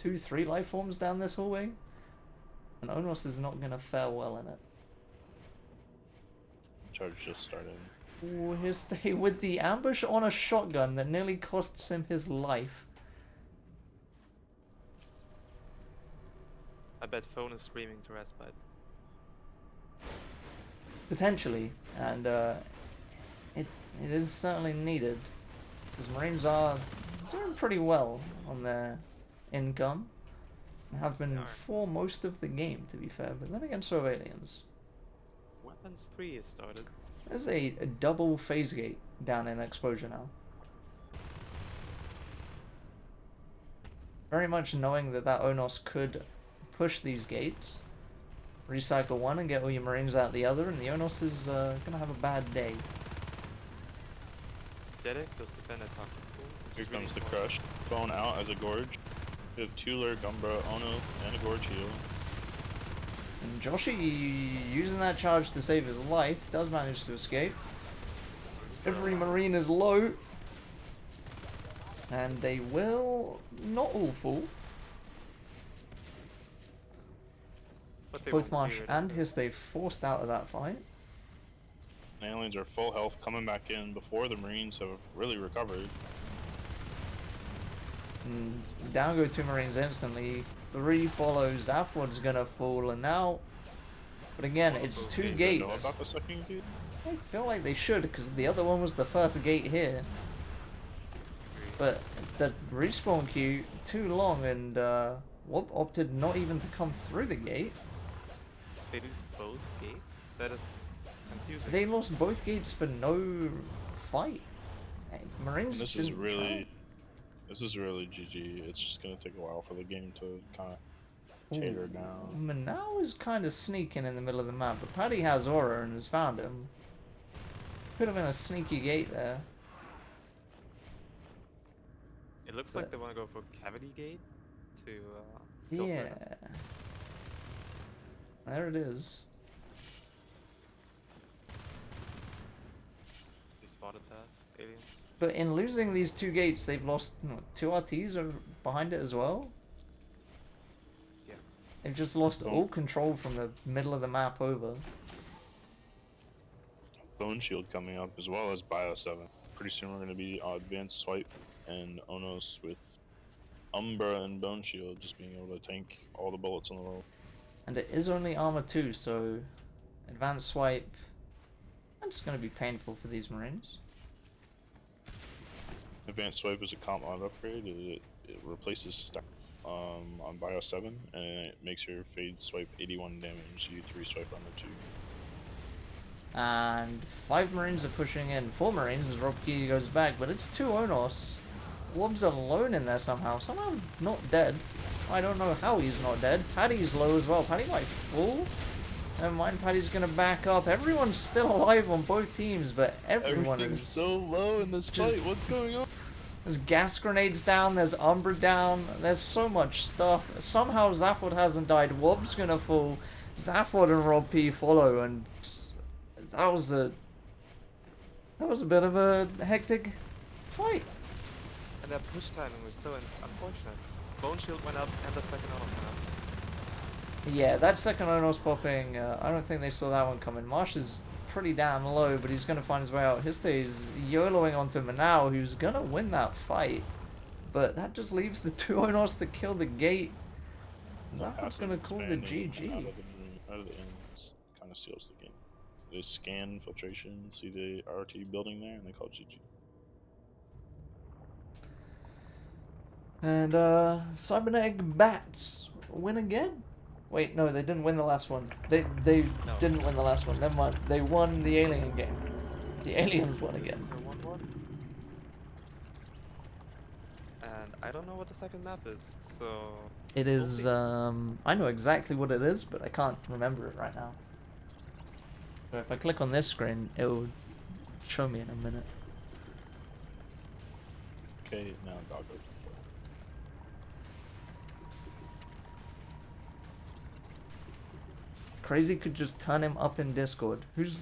2-3 life forms down this hallway. And Onos is not gonna fare well in it. Charge just started. Ooh, here's stay with the ambush on a shotgun that nearly costs him his life. I bet phone is screaming to respite. Potentially, and it is certainly needed, because Marines are doing pretty well on their income, and have been They are. for most of the game, to be fair, but then again so have aliens. Weapons 3 is started. There's a double phase gate down in exposure now. Very much knowing that Onos could push these gates, recycle one and get all your Marines out the other, and the Onos is gonna have a bad day. Derek just defended Toxic Pool. Here comes the crush. Phone out as a gorge. We have Tuller, Gumbra, Ono, and a gorge heal. And Joshi, using that charge to save his life, does manage to escape. Every Marine is low. And they will not all fall. But they Both won't Marsh clear it and either. Histave forced out of that fight. Aliens are full health coming back in before the Marines have really recovered. And down go 2 Marines instantly. 3 follows. Zafwod's gonna fall, and now. But again, it's 2 They know gates. about the second gate? I feel like they should, because the other one was the first gate here. But the respawn queue too long, and Wob opted not even to come through the gate. They lose both gates? That is confusing. They lost both gates for no fight. Hey, Marines This is didn't really GG. It's just gonna take a while for the game to kind of tater down. Manau is kind of sneaking in the middle of the map, but Paddy has aura and has found him. Could have been a sneaky gate there. It looks But- like they want to go for Cavity Gate to kill Yeah. Furnace. There it is. They spotted that. Aliens. But in losing these 2 gates, they've lost 2 RTs are behind it as well. Yeah. They've just lost all control from the middle of the map over. Bone Shield coming up as well as Bio 7. Pretty soon we're gonna be Advanced Swipe and Onos with Umbra and Bone Shield just being able to tank all the bullets on the roll. And it is only armor 2, so advanced swipe. That's going to be painful for these Marines. Advanced Swipe is a comp mod upgrade. It replaces stack on Bio 7 and it makes your Fade Swipe 81 damage. You 3 swipe on the 2. And 5 Marines are pushing in. 4 Marines as Robkey goes back, but it's 2 Onos. Wob's alone in there somehow. Somehow not dead. I don't know how he's not dead. Paddy's low as well. Paddy might fall. Never mind, Paddy's gonna back up. Everyone's still alive on both teams, but everyone is... so low in this just- fight. What's going on? There's gas grenades down, there's Umbra down, there's so much stuff. Somehow Zafwod hasn't died. Wob's gonna fall. Zafwod and Rob P follow, and that was a bit of a hectic fight. And that push timing was so unfortunate. Bone Shield went up and the second Ono went up. Yeah, that second Onos popping, I don't think they saw that one coming. Marsh is pretty damn low, but he's going to find his way out. Histay's YOLOing onto Manau, who's going to win that fight. But that just leaves the 2 Onos to kill the gate. Zafwod's going to call the GG. Out of the ends kind of seals the game. They scan filtration, see the RT building there, and they call it GG. And Cybernetic Bats win again. Wait, no, they didn't win the last one. They No. didn't win the last one. Never mind. They won the alien game. The aliens won again. So 1-1. And I don't know what the second map is, so It we'll is. see. I know exactly what it is, but I can't remember it right now. So if I click on this screen, it will show me in a minute. Okay, now Doggo. Crazy could just turn him up in Discord. Who's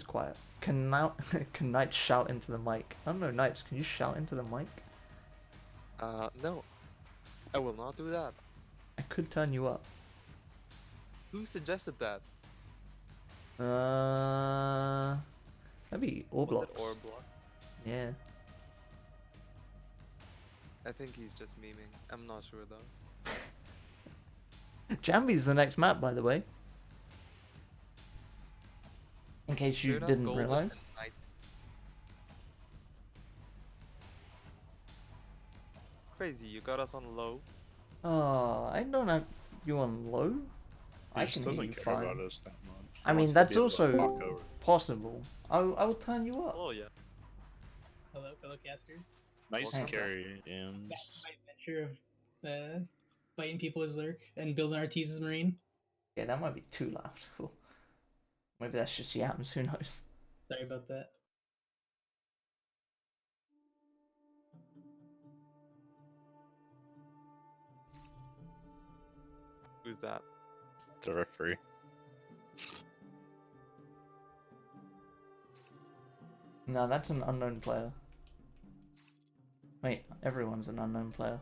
quiet? Can Knights shout into the mic? I don't know, Knights. Can you shout into the mic? No. I will not do that. I could turn you up. Who suggested that? That'd be all Was it blocks. Orblock? Yeah. I think he's just memeing. I'm not sure though. Jambi's the next map, by the way. In case you Should have didn't Golden realize. and Night. Crazy, you got us on low. Oh, I don't have you on low. I He just can hear doesn't you care fine. about us that much. I He mean, wants to that's be able to also walk over. possible. I'll turn you up. Oh yeah. Hello, fellow casters. Nice Welcome carry, and Back to my adventure of fighting people as Lurk and building RTs as Marine. Yeah, that might be too loud. Cool. Maybe that's just yams. Who knows? Sorry about that. Who's that? it's a referee. No, that's an unknown player. Wait, everyone's an unknown player.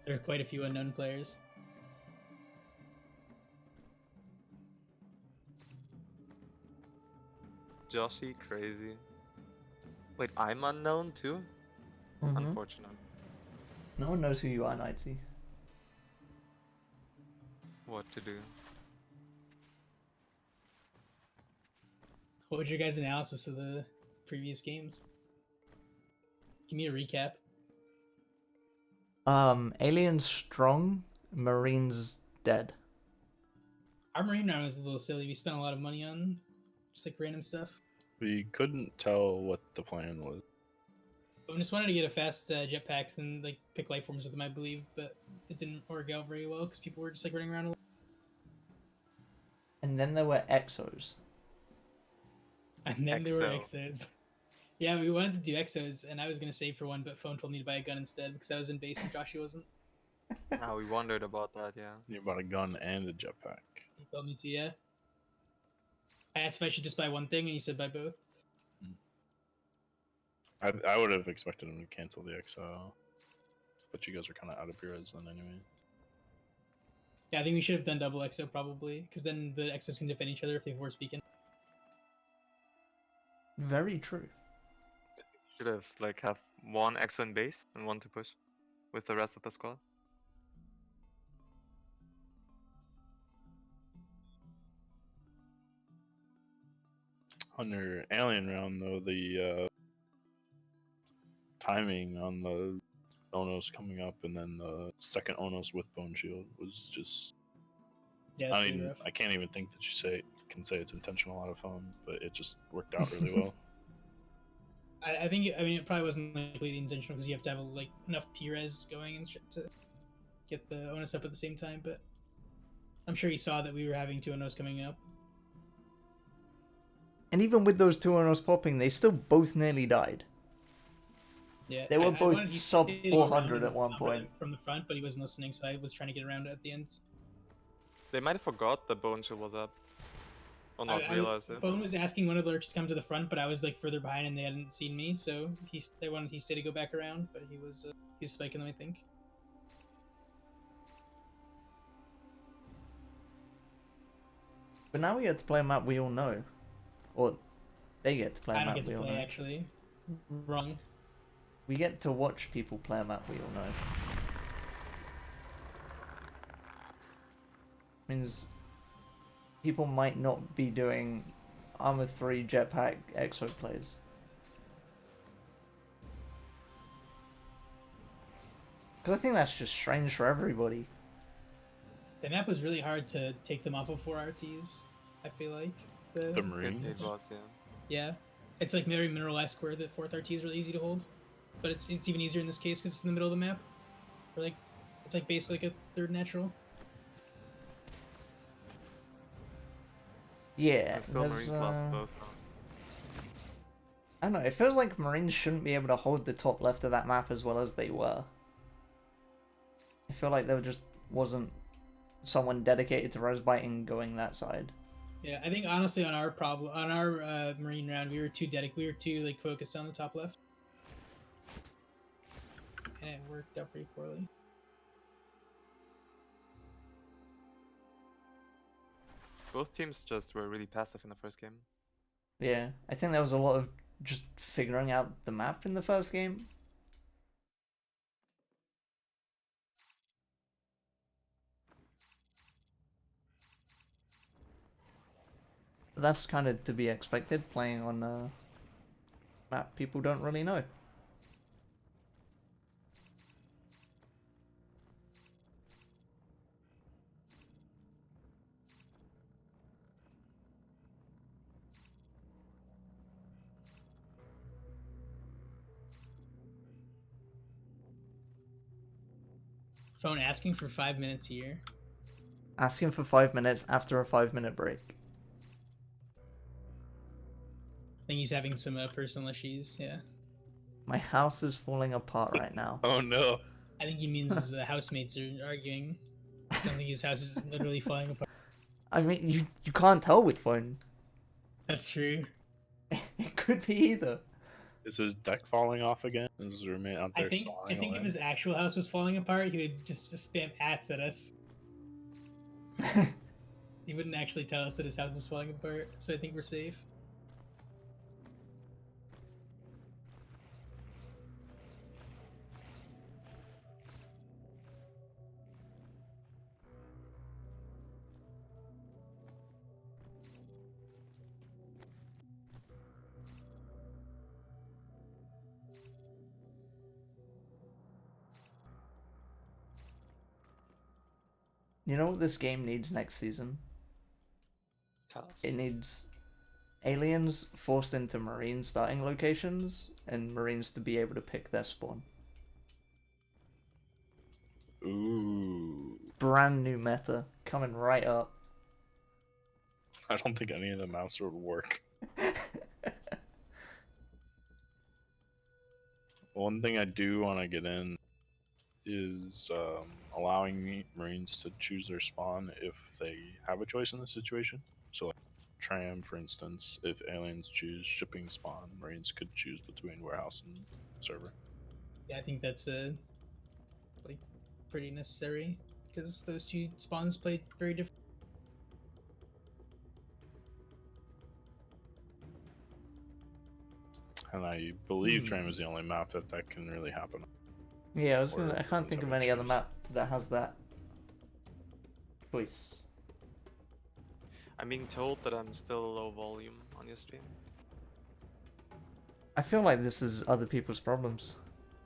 There are quite a few unknown players. Joshy, crazy. Wait, I'm unknown too? Mm-hmm. Unfortunate. No one knows who you are, Nightsy. What to do? What was your guys' analysis of the previous games? Give me a recap. Aliens strong, Marines dead. Our Marine round was a little silly. We spent a lot of money on just like random stuff. We couldn't tell what the plan was. I just wanted to get a fast jetpacks and like pick life forms with them, I believe, but it didn't work out very well because people were just like running around a lot. And then there were exos. And then there were XO. exos. Yeah, we wanted to do exos, and I was gonna save for one, but phone told me to buy a gun instead because I was in base and Joshy wasn't. Ah, we wondered about that, yeah. You bought a gun and a jetpack. He told me to, yeah. I asked if I should just buy one thing, and he said buy both. I would have expected him to cancel the XO, but you guys are kind of out of your heads then anyway. Yeah, I think we should have done double exo probably, because then the exos can defend each other if they force beacon. Very true. Should have like have one exo in base and one to push with the rest of the squad. On your alien round though, the timing on the Onos coming up and then the second Onos with Bone Shield was just. Yeah, I that's pretty mean, rough. I can't even think that you can say it's intentional out of fun, but it just worked out really well. I think it probably wasn't like, completely intentional because you have to have like enough P-res going and shit to get the onus up at the same time. But I'm sure he saw that we were having two onos coming up. And even with those two onos popping, they still both nearly died. Yeah, They were I both wanted you sub to go 400 around at one and point. from the front, but he wasn't listening, so I was trying to get around it at the end. They might have forgot the bone shield was up. Or not realized it. Phone was asking one of the lurks to come to the front, but I was like further behind and they hadn't seen me, so they wanted he stayed to go back around, but he was spiking them, I think. But now we get to play a map we all know. Or they get to play I a don't map get we to all play know. actually. Wrong. We get to watch people play a map we all know. Means people might not be doing Armor 3 jetpack exo plays. Because I think that's just strange for everybody. The map was really hard to take them off of 4 RTs, I feel like. The Marine. It was, yeah. Yeah. It's like very mineral-esque where the 4th RT is really easy to hold. But it's even easier in this case because it's in the middle of the map. Or like, it's like basically like a 3rd natural. Yeah, And still there's, Marines lost both. I don't know, it feels like Marines shouldn't be able to hold the top left of that map as well as they were. I feel like there just wasn't someone dedicated to res-biting going that side. Yeah, I think honestly on our Marine round, we were too like focused on the top left. And it worked out pretty poorly. Both teams just were really passive in the first game. Yeah, I think there was a lot of just figuring out the map in the first game. But that's kind of to be expected, playing on a map people don't really know. Phone asking for 5 minutes here. Asking for 5 minutes after a 5-minute break. I think he's having some personal issues. Yeah. My house is falling apart right now. Oh no. I think he means his housemates are arguing. I don't think his house is literally falling apart. I mean, you can't tell with phone. That's true. It could be either. Is his deck falling off again? Is his roommate out I there think sawing if away? his actual house was falling apart, he would just spam ats at us. He wouldn't actually tell us that his house is falling apart, so I think we're safe. You know what this game needs next season? Tell us. It needs aliens forced into marine starting locations and marines to be able to pick their spawn. Ooh. Brand new meta coming right up. I don't think any of the maps would work. One thing I do want to get in is allowing Marines to choose their spawn if they have a choice in the situation. So, like Tram, for instance, if aliens choose shipping spawn, Marines could choose between warehouse and server. Yeah, I think that's like pretty necessary because those two spawns played very different. And I believe Tram is the only map that can really happen. Yeah, I Or can't think of have a any other choice. map that has that choice. I'm being told that I'm still low volume on your stream. I feel like this is other people's problems.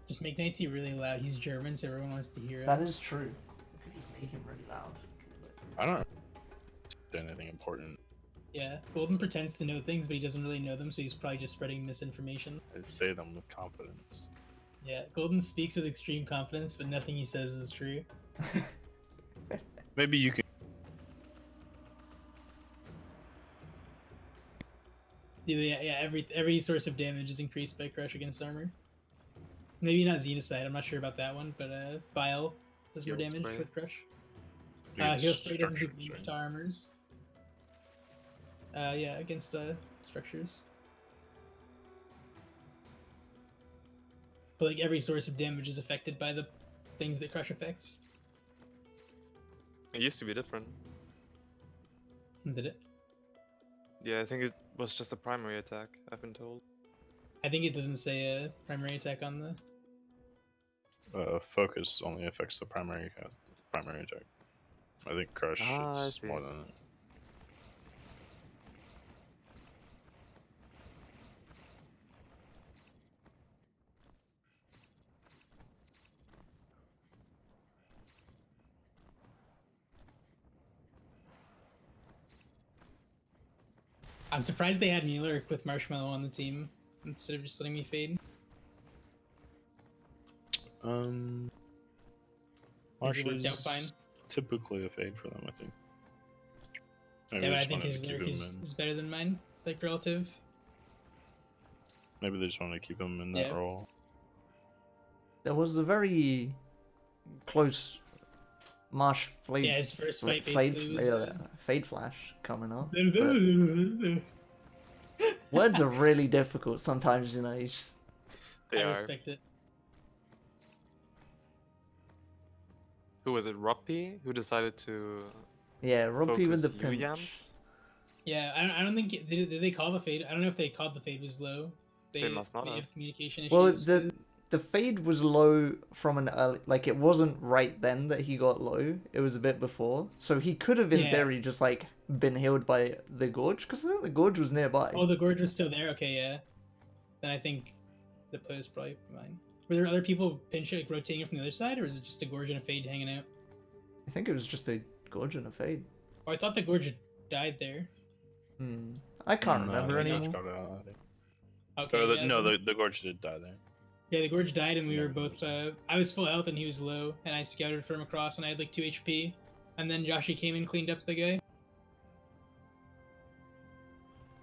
Just make Nightsy really loud. He's German, so everyone wants to hear it. That is true. You could just make him really loud. I don't say anything important. Yeah, Golden pretends to know things, but he doesn't really know them, so he's probably just spreading misinformation. I say them with confidence. Yeah, Golden speaks with extreme confidence, but nothing he says is true. Maybe you can. Yeah, every source of damage is increased by crush against armor. Maybe not Xenocide, I'm not sure about that one, but Bile does more Heal damage spray. with crush. You get Heal spray doesn't do structures, damage right? to armors. Yeah, against structures. But like every source of damage is affected by the things that crush affects. It used to be different. Did it? Yeah, I think it was just a primary attack, I've been told. I think it doesn't say a primary attack on the. Focus only affects the primary attack. I think crush Ah, I is see. more than it. I'm surprised they had Mueller with Marshmallow on the team instead of just letting me fade. Marsh worked out is fine. typically a fade for them, I think. Maybe Yeah, they but I just think wanted his to keep lyric him in. is better than mine, like relative. Maybe they just wanted to keep him in that Yeah. role. There was a very close Marsh Fade, Yeah, his first fight fade, basically was. Fade Flash coming up. but I words are really difficult sometimes, you know. You just... They are. respect it. Who was it? Roppy? Who decided to Yeah, Robbie with focus the pinch. Yuyans? Yeah, I don't think did they call the fade? I don't know if they called the fade was low. They must not may have. communication issues. Well, 'cause- the fade was low from an early, like it wasn't right then that he got low. It was a bit before, so he could have in Yeah. theory just like been healed by the gorge because I think the gorge was nearby. Oh, the gorge was still there. Okay, yeah. Then I think the play is probably fine. Were there other people pinch it, like, rotating it from the other side, or is it just a gorge and a fade hanging out? I think it was just a gorge and a fade. Oh, I thought the gorge died there. I can't No, remember I think anymore. it's got out, I think. Okay. Or yeah, no, then- the gorge did die there. Yeah, the gorge died, and we Yeah, were both. I was full health, and he was low, and I scouted for him across, and I had like 2 HP, and then Joshy came and cleaned up the guy.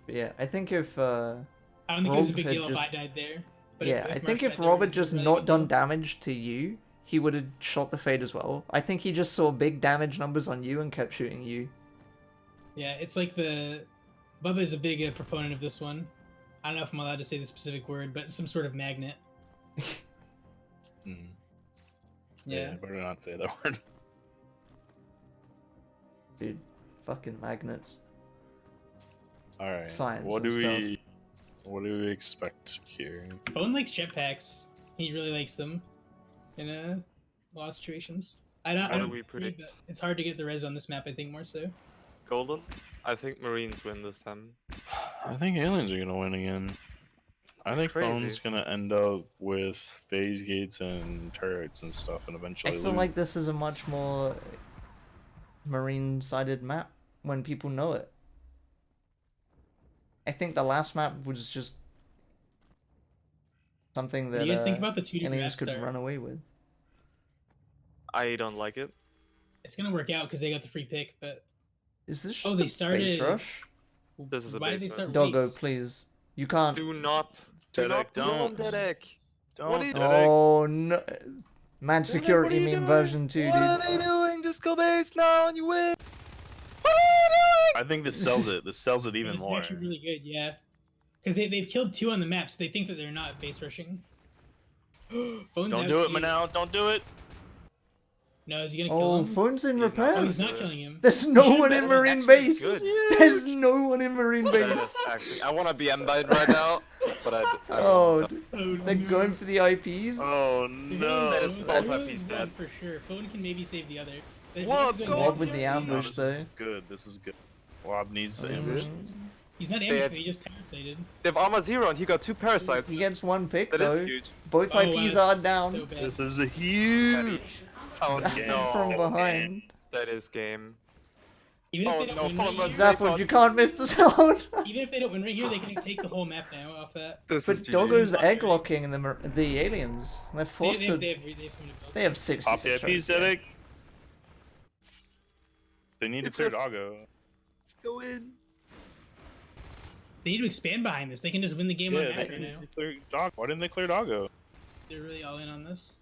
But yeah, I think if I don't think it was a Rob big had deal if just- I died there. But yeah, I Marsh think died if there, Rob it had was just really not big done deal. damage to you, he would have shot the fade as well. I think he just saw big damage numbers on you and kept shooting you. Yeah, it's like Bubba is a big proponent of this one. I don't know if I'm allowed to say the specific word, but some sort of magnet. Mm. Yeah. Better not say that word. Dude, fucking magnets. All right. Science What and do we expect here? Phone likes jetpacks. He really likes them in a lot of situations. I don't do we agree, predict? but it's hard to get the res on this map, I think, more so. Golden? I think Marines win this time. I think aliens are gonna win again. I think Crazy. phone's gonna end up with phase gates and turrets and stuff, and I eventually. feel lose. like this is a much more marine-sided map when people know it. I think the last map was just something What that do you guys think about the 2D aliens graph could start? run away with. I don't like it. It's gonna work out because they got the free pick, but Is this just Oh, a they base started- rush? This is a why did they base start rush. Doggo, waste? please. You can't. Do not Dedek, go on don't. Dedek. Don't. What are you Dedek. Oh no. Man Dedek, security what are you meme doing? version 2, What are dude. they doing? Just go base now and you win. What are you I think this sells it. This sells it even It's more. actually really good, yeah. Because they've killed 2 on the map, so they think that they're not base rushing. Phone's Don't out do it, here. Manal. Don't do it. No, is he gonna kill Oh, him? phone's in He's not- Oh, repairs. he's not killing him. There's no should've one bet in on marine actually base. good. There's no one in marine That base. is actually. I want to be M-Bite right now, but I Oh, won't. Oh, they're no. going for the IPs. Oh They're no. That is going- both one IPs is dead. one for sure. Phone can maybe save the other. What? He's Go going Wob on with the your No, ambush this though. is good. This is good. Wob needs to Is ambush. it? He's not They ambushed, had- but he just parasited. They have armor 0 and he got 2 parasites. He gets one pick That though. is huge. Both Oh, IPs wow, are it's down. So bad. This is a huge. Oh Game. no. From behind. That is game. Even if Oh, they don't no, win phone right was here, Zap- Zafford, you can't miss the zone. even if they don't win right here, they can take the whole map now off that. This But is GG. Doggo's egg locking the aliens. They're forced They to. have something to build. They have 60. Pop the IPs, Dedek. They need to It's clear just- Doggo. Let's go in. They need to expand behind this. They can just win the game on Yeah, map they right need now. to clear Doggo. Why didn't they clear Doggo? They're really all in on this.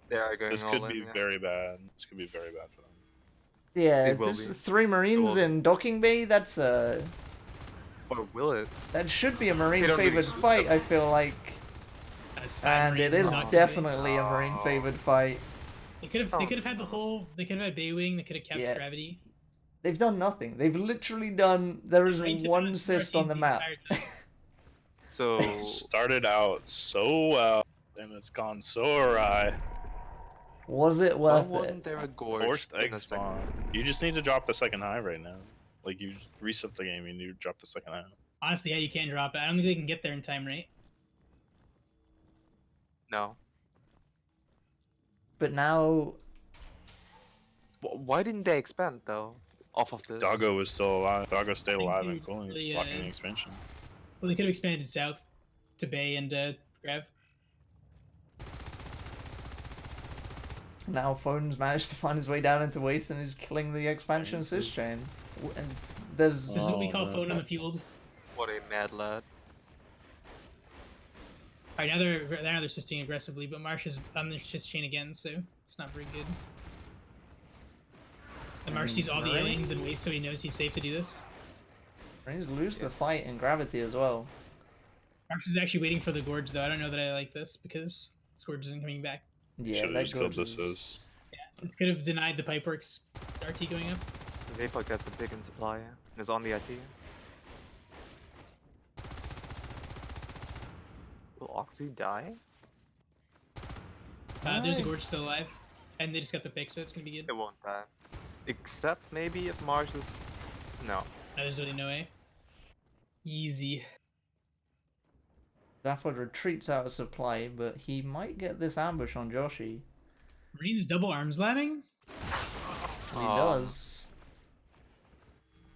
They are going This all could in, be yeah. very bad. This could be very bad for them. Yeah, It will this be. 3 marines will be. in docking bay. That's Or will it? that should be a marine They don't really favored shoot fight. them. I feel like, That's fine, and it Marines is not definitely a marine Oh. favored fight. They could have. Oh. They could have had the whole. They could have had Baywing. They could have kept Yeah. gravity. They've done nothing. They've literally done. There is Right to one dodge assist Marines on the the map. entire time. So Started out so well, and it's gone so awry. Was it why worth wasn't it? there a gorge? Forced in egg the second spawn. round? You just need to drop the second high right now. Like you just reset the game and you drop the second high. Honestly, yeah, you can drop it. I don't think they can get there in time, right? No. But now, Why didn't they expand though? Off of this. Doggo was still alive. Doggo stayed think alive they and cooling, really, blocking the expansion. Well, they could have expanded south to Bay and Grav. now Phone's managed to find his way down into waste and is killing the expansion assist chain. And there's This is what we Oh, call no. phone on the field. What a mad lad. Alright, now they're assisting aggressively, but Marsh is on the assist chain again, so it's not very good. And Marsh sees all the Marines- aliens in waste, so he knows he's safe to do this. Marines lose the fight in gravity as well. Marsh is actually waiting for the gorge, though. I don't know that I like this because this gorge isn't coming back. Yeah, Should've that just killed gorge this is- This could have denied the Pipeworks RT going up. Zafog gets a big in supply. Yeah. Is on the IT. Will Oxy die? There's a Aye. Gorge still alive, and they just got the pick, so it's gonna be good. It won't die. Except maybe if Mars is... No. There's really no way. Easy. Zafford retreats out of supply, but he might get this ambush on Joshi. Marines double arms labbing? He does.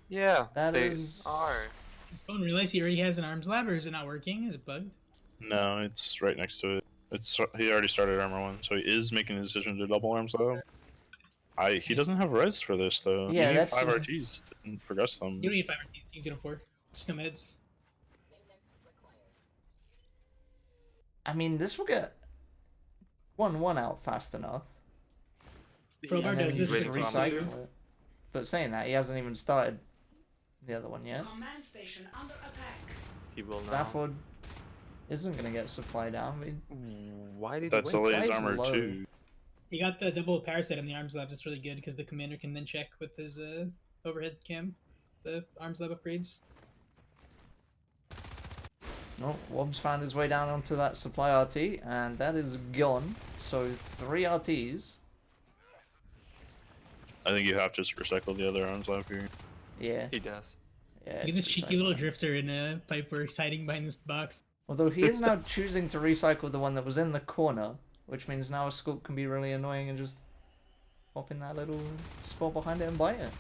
Yeah, That they is- are. Does Bone realize he already has an arms lab, or is it not working? Is it bugged? No, it's right next to it. He already started armor 1, so he is making the decision to double arms though. He doesn't have res for this though. Yeah, you need that's- 5 RTs to progress them. You don't need 5 RTs, you can get them 4. Just no meds. I mean, this will get 1-1 out fast enough. Crowbar And then does he's this just with recycle Crowbar. it. But saying that, he hasn't even started the other one yet. Command station under attack. He will now. Zafford isn't going to get supply down. I mean, Why did That's he wait? Eli's Why is armor low? 2. He got the double parasite in the arms lab. That's really good because the commander can then check with his overhead cam the arms lab upgrades. no, Wobb's found his way down onto that supply RT, and that is gone. So 3 RTs. I think you have to just recycle the other arms lab here. Yeah. He does. Yeah, Look at it's this cheeky little recycling. drifter in a Pipeworks hiding behind this box. Although he is now choosing to recycle the one that was in the corner, which means now a scoop can be really annoying and just pop in that little spot behind it and bite it.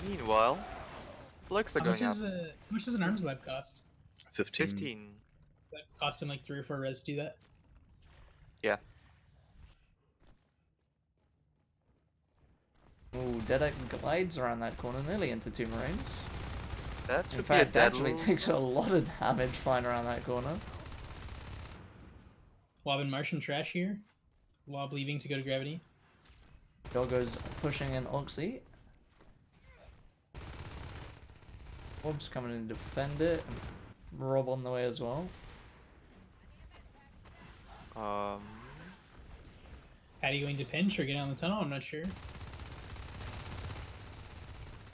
Meanwhile, flicks are How going much, up. how much does an arms lab cost? 15. 15. That costs him like 3 or 4 res to do that. Yeah. Ooh, Dedek glides around that corner nearly into 2 Marines. That In should fact, be a actually deadly... takes a lot of damage flying around that corner. Wob and Martian trash here. Wob leaving to go to gravity. Doggo's pushing in Oxy. Wobb's coming in to defend it. Rob on the way as well. Patty going to pinch or get on the tunnel? I'm not sure.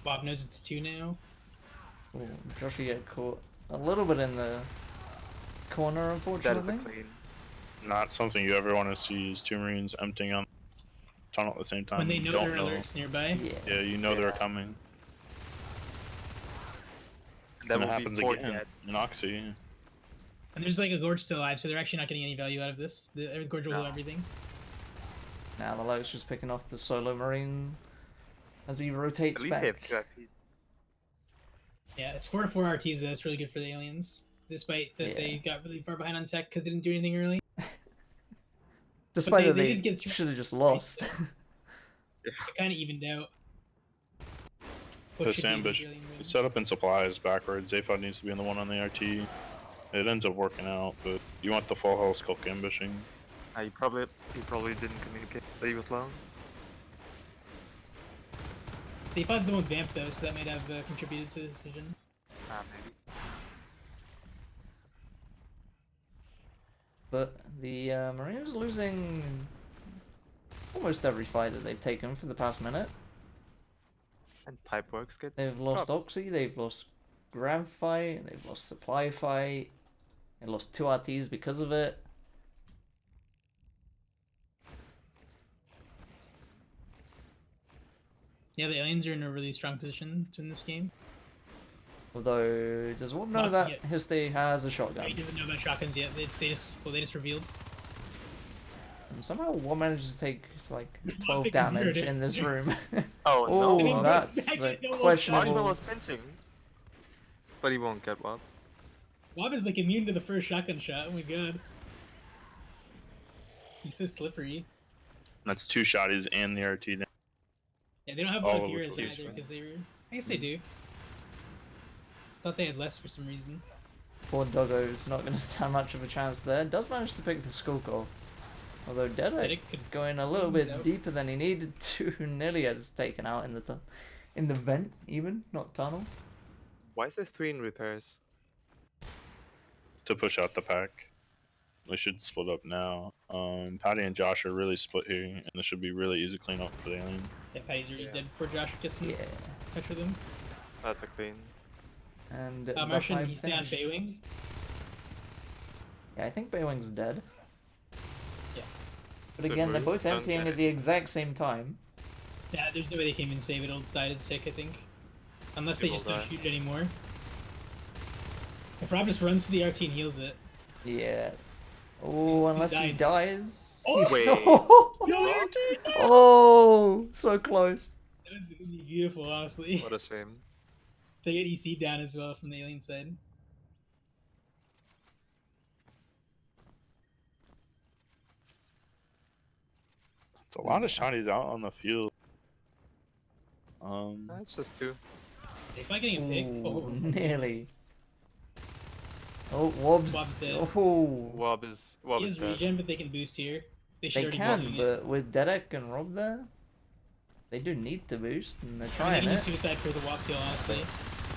Bob knows it's 2 now. Ooh, Joshi get caught a little bit in the corner, That is unfortunately. a clean. Not something you ever want to see is 2 Marines emptying on tunnel at the same time. When they You know don't there are alerts nearby. Yeah. Yeah, you know they're coming. That and it will be happens 4 again dead. in Oxy. And there's like a Gorge still alive, so they're actually not getting any value out of this. The Gorge will No. heal everything. Now the light's just picking off the solo marine as he rotates At least back. they have 2 FPs. Yeah, it's 4 to 4 RTs, though. That's really good for the aliens. Despite that Yeah. they got really far behind on tech because they didn't do anything early. Despite they that they, did get through- should have just lost. It kind of evened out. What This should be a ambush, brilliant win. it's set up in supplies backwards. Zaphod needs to be on the one on the RT. It ends up working out, but you want the full health Skulk ambushing. He probably didn't communicate that he was low. Zayfod's the one with Vamp, though, so that might have contributed to the decision. Maybe. But the Marines are losing almost every fight that they've taken for the past minute. And Pipeworks gets... They've lost dropped. Oxy, they've lost Grav fight, they've lost Supply fight, they lost 2 RTs because of it. Yeah, the aliens are in a really strong position to win this game. Although, does one know Not that yet. Histe has a He shotgun? doesn't know about shotguns yet. They just revealed. And somehow one manages to take like I 12 think he's heard damage it. in this room. Oh, Oh, no. Wow. that's Back a at no one's questionable. Marshmallow's pinching. But he won't get one. Wob is like immune to the first shotgun shot. Oh my god. He's so slippery. That's 2 shotties and the RT down. Yeah, they don't have All both of which heroes will be either fine. because they were. I guess they do. Thought they had less for some reason. Poor Doggo's not going to stand much of a chance there. Does manage to pick the Skulk off. Although Dedek Dedek could going a little lose bit out. deeper than he needed to. Nearly gets taken out in the in the vent even, not tunnel. Why is there 3 in repairs? To push out the pack. We should split up now. Patty and Josh are really split here, and this should be really easy cleanup for the alien. Yeah, Patty's already Yeah. dead before Josh gets in Yeah. touch with him. That's a clean. And the Martian, high he's down finish. Baywing. Yeah, I think Baywing's dead. Yeah. But The again, they're both runes don't emptying get at it. the exact same time. Yeah, there's no way they can even save it. It'll die to the tick, I think. Unless It they will just don't die. shoot it anymore. If Rob just runs to the RT and heals it. Yeah. Oh, unless he died. dies. Oh! Wait. Oh, so close. It was beautiful, honestly. What a shame. They get EC down as well from the alien side. It's a lot of shotties out on the field. That's just 2. If I getting a pick, Ooh, oh, nearly. Oh, Wobb's. Wobb's dead. Oh, Wob is he is dead. regen, but they can boost here. Should they already be can, doing it. but with Dedek and Rob there, they do need to boost, and they're I mean, they trying can use it. suicide for the walk kill, honestly.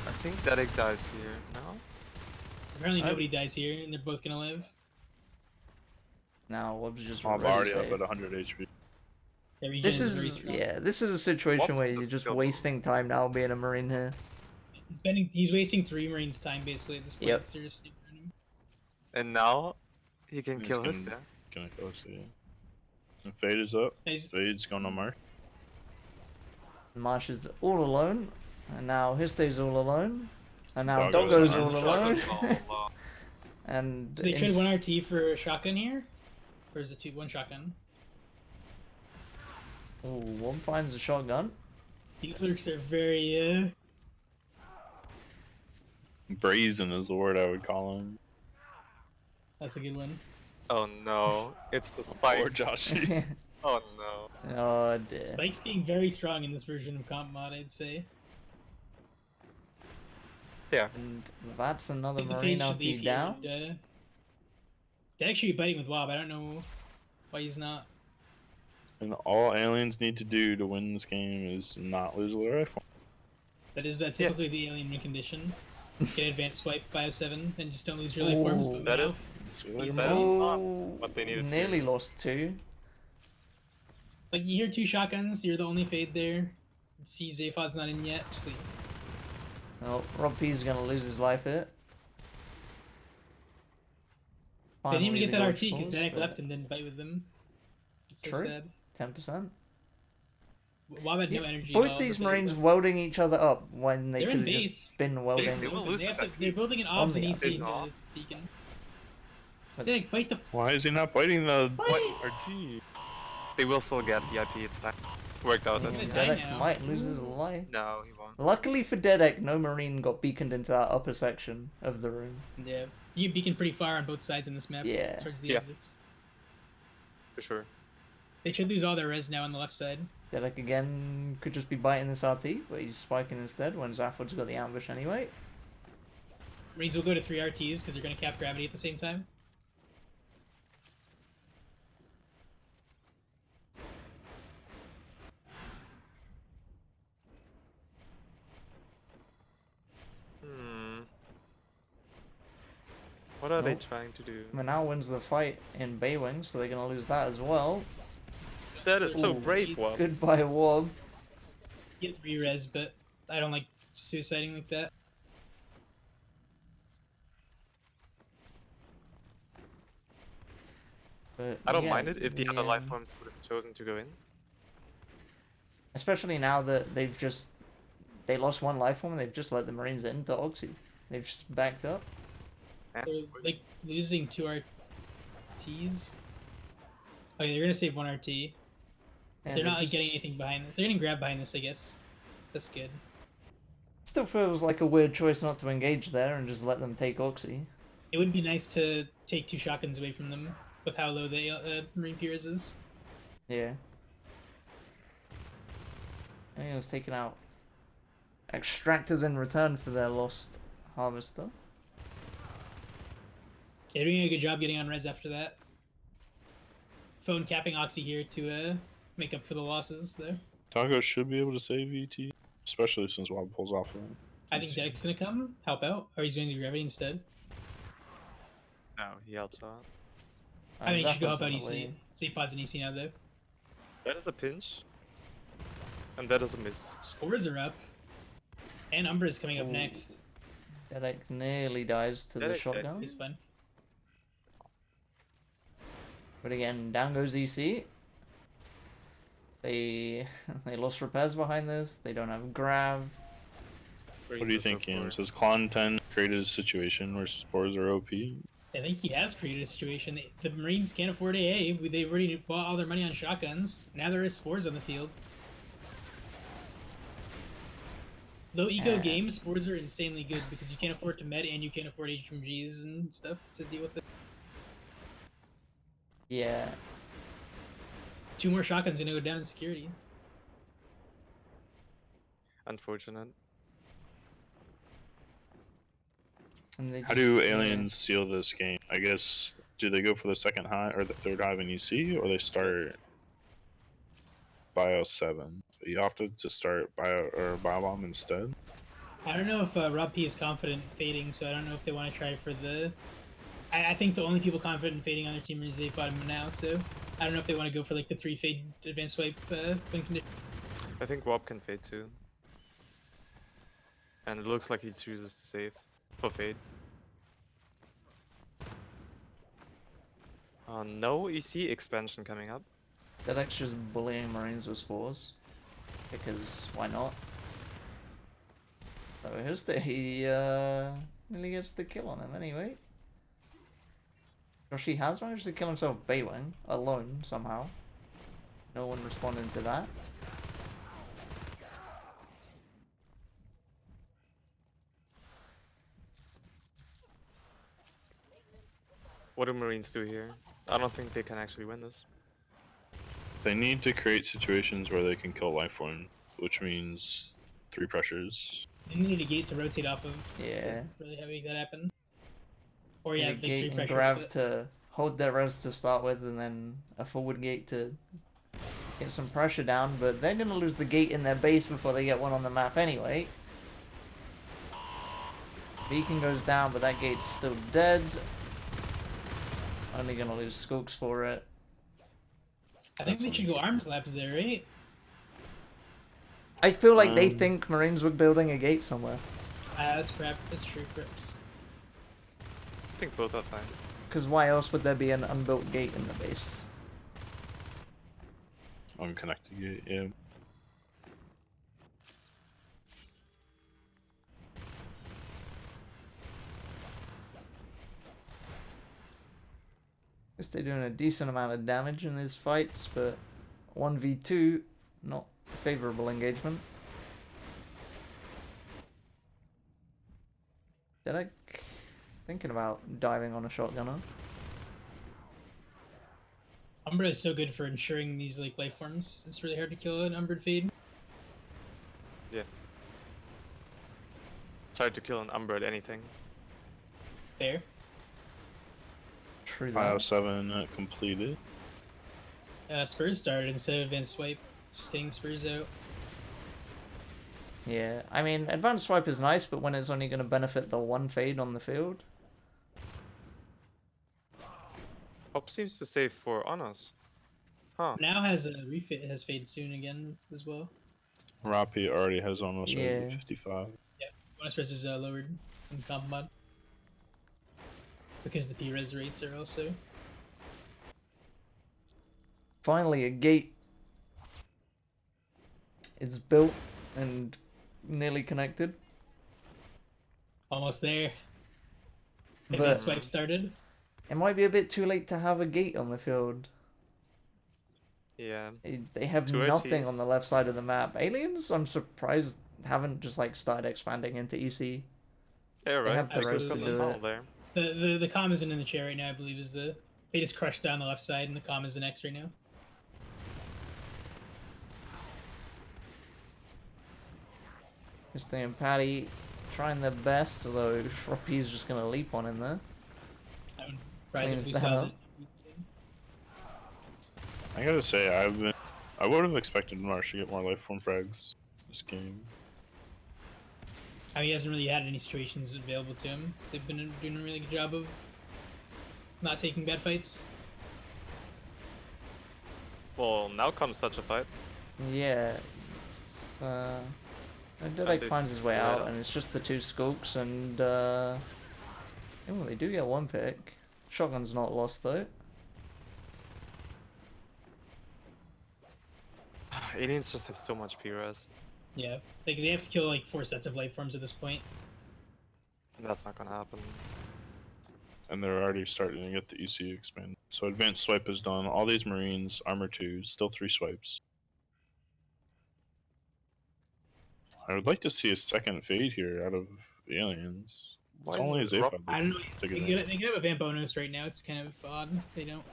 I think Derek dies here. No? Apparently nobody dies here, and they're both gonna live. Now Wobb's just I'm really already safe. up at 100 HP. Their regen This very is strong. yeah. This is a situation Wob where you're doesn't just kill wasting time now being a Marine here. He's wasting 3 Marines' time basically at this point. Yep. So you're just running him. And now he can He's kill gonna- his, yeah? Gonna kill us, yeah. And Fade is up. He's- Fade's going on Mark. Marsh is all alone, and now Histe's all alone, and now Doggo's Doggo's all alone. alone. And So they trade ins- 1 RT for a shotgun here? Or is it 1 shotgun? Ooh, one finds a shotgun. These lurks are very, Brazen is the word I would call him. that's a good one. Oh no, it's the Or spike. Joshy. Oh no. Oh dear. Spike's being very strong in this version of comp mod, I'd say. Yeah. And that's I another think the Marine Fade should LT leave down. here. And, they're actually fighting with Wob. I don't know why he's not. And all aliens need to do to win this game is not lose their rifle. That is typically the alien win condition. Get advanced swipe 5-7, then just don't lose your life forms. Ooh. But That now- is See you later, That man. is Oh, not what they needed to nearly do. lost 2. Like, you hear 2 shotguns, you're the only Fade there. See Zaphod's not in yet, just leave. Well, Rob P's gonna lose his life here. They didn't even Finally get the that Gorge RT because falls, Danik but left and didn't fight with them. It's so True. sad. 10%. Wob had no Yeah, energy. at both all, these but they- Marines welding each other up when they They're could in have base. just been welding. They will lose They this have to, IP. they're building an On OBS and the EC There's into not. the beacon. But- Danik, fight the. Why is he not biting the RT? They will still get the IP, it's fine. Worked out. He's Then. gonna die Dedek now. might lose his life. No, he won't. Luckily for Dedek, no Marine got beaconed into that upper section of the room. Yeah, you beacon pretty far on both sides in this map. Yeah. Towards the Yeah. exits. For sure. They should lose all their res now on the left side. Dedek again could just be biting this RT, but he's spiking instead when Zaphod's got the ambush anyway. Marines will go to 3 RTs because they're going to cap gravity at the same time. What are they Nope. trying to do? Manal wins the fight in Baywing, so they're gonna lose that as well. That is so Ooh, brave, Wob. Goodbye, Wob. He has re-res, but I don't like suiciding like that. But I don't yeah, mind it if the other life um, forms would have chosen to go in. Especially now that they lost 1 life form and they've just let the Marines into Oxy. They've just backed up. Yeah. They're like losing 2 RTs. Okay, they're gonna save 1 RT. And They're not like just- getting anything behind this. They're getting grabbed behind this, I guess. That's good. Still feels like a weird choice not to engage there and just let them take Oxy. It would be nice to take 2 shotguns away from them with how low the Marine Piers is. Yeah. I think it was taken out. Extractors in return for their lost Harvester. Yeah, they're doing a good job getting on res after that. Phone capping Oxy here to make up for the losses there. Taco should be able to save ET, especially since Wob pulls off of him. I think Derek's gonna come help out, or he's going to gravity instead. No, he helps out. I mean, he should go Zaphod's help out in the EC. lead. Zaphod's an EC now though. That is a pinch. And that is a miss. Spores are up, and Umbra's coming up Ooh. next. Dedek nearly dies to the Dedek dead. shotgun. He's fine. But again, down goes EC. They lost repairs behind this. They don't have grab. What do you think, James? Has Clon 10 created a situation where spores are OP? I think he has created a situation. The Marines can't afford AA. They've already bought all their money on shotguns. Now there is spores on the field. Low eco games, spores are insanely good because you can't afford to med and you can't afford HMGs and stuff to deal with it. Yeah. 2 more shotguns gonna go down in security. Unfortunate. And they How just, do aliens seal this game? I guess, do they go for the second hive or the third hive in EC, or they start Bio 7? You opted to start Biobomb instead? I don't know if Rob P is confident in fading, so I don't know if they want to try for the... I think the only people confident in fading on their team is Zayfod and now, so I don't know if they want to go for like the 3 fade advanced swipe win condition. I think Wob can fade too. And it looks like he chooses to save for fade. No EC expansion coming up. That actually just bullying Marines with spores. Because why not? So he nearly gets the kill on him anyway. Josh, he has managed to kill himself Baywing alone somehow. No one responding to that. What do Marines do here? I don't think they can actually win this. They need to create situations where they can kill Lifeform, which means 3 pressures. They need a gate to rotate off of. Yeah. To really make that happen. Or yeah, A like gate 3 and pressures. grab But... to hold their res to start with, and then a forward gate to get some pressure down, but they're gonna lose the gate in their base before they get one on the map anyway. Beacon goes down, but that gate's still dead. Only gonna lose Skulks for it. I think they should go arms labs there, right? I feel like they think Marines were building a gate somewhere. That's crap. That's true, perhaps. I think both are fine. Because why else would there be an unbuilt gate in the base? Unconnected gate, yeah. Guess they're doing a decent amount of damage in these fights, but 1v2, not a favorable engagement. Did I thinking about diving on a shotgunner? Umbra is so good for ensuring these like life forms. It's really hard to kill an Umbra fade. Yeah. It's hard to kill an Umbra at anything. Fair. True that. Bio 7 completed. Spurs started instead of advanced swipe. Just getting Spurs out. Yeah, I mean, advanced swipe is nice, but when it's only going to benefit the one fade on the field. Hop seems to save for honors. Huh. Now has a refit has faded soon again as well. Rapi already has almost Yeah. 55. Yeah, bonus res is lowered in comp mod. Because the P-res rates are also... Finally, a gate. It's built and nearly connected. Almost there. But- Advanced swipe started. It might be a bit too late to have a gate on the field. Yeah. They have Two nothing OTs. on the left side of the map. Aliens, I'm surprised, haven't just like started expanding into EC. Yeah, right. have the They res got to the do tunnel it. there. The comm isn't in the chair right now, I believe is the... They just crushed down the left side and the comm is in X right now. Misty and Patty trying their best, although Shroppy's just gonna leap on in there. I would surprised if Cleans we that saw up. that. I gotta say, I would have expected Marsh to get more lifeform frags this game. I mean, he hasn't really had any situations available to him. They've been doing a really good job of not taking bad fights. Well, now comes such a fight. Yeah. Dedek they finds his way split out, up. and it's just the two Skulks, and oh, they do get one pick. Shotgun's not lost though. Aliens just have so much PRS. Yeah, they have to kill like 4 sets of life forms at this point. And that's not gonna happen. And they're already starting to get the EC expanded. So advanced swipe is done. All these Marines, armor 2, still 3 swipes. I would like to see a second fade here out of the aliens. Why It's only a isn't Zephyr. I don't know. to They get in. can have a Van bonus right now. It's kind of odd. They don't.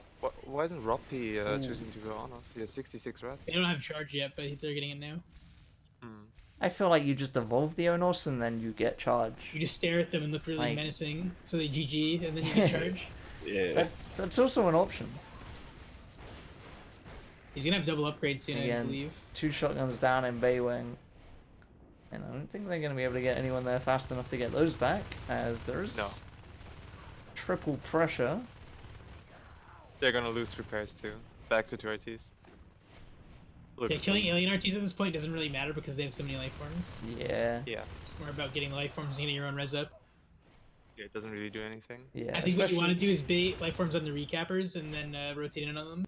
Why isn't Roppy Ooh. choosing to go on us? He has 66 res. They don't have charge yet, but they're getting it now. Hmm. I feel like you just evolve the Onos and then you get charge. You just stare at them and look really Like- menacing, so they GG, and then you get charge. Yeah. That's also an option. He's gonna have double upgrade soon, I Again. believe. 2 shotguns down in Baywing. And I don't think they're going to be able to get anyone there fast enough to get those back, as there's No. triple pressure. They're gonna lose repairs too. Back to 2 RTs. Yeah, Looks killing good. alien RTs at this point doesn't really matter because they have so many life forms. Yeah. Yeah. It's more about getting the life forms and getting your own res up. Yeah, it doesn't really do anything. Yeah. I think what you want to especially- do is bait life forms on the recappers and then rotate in on them.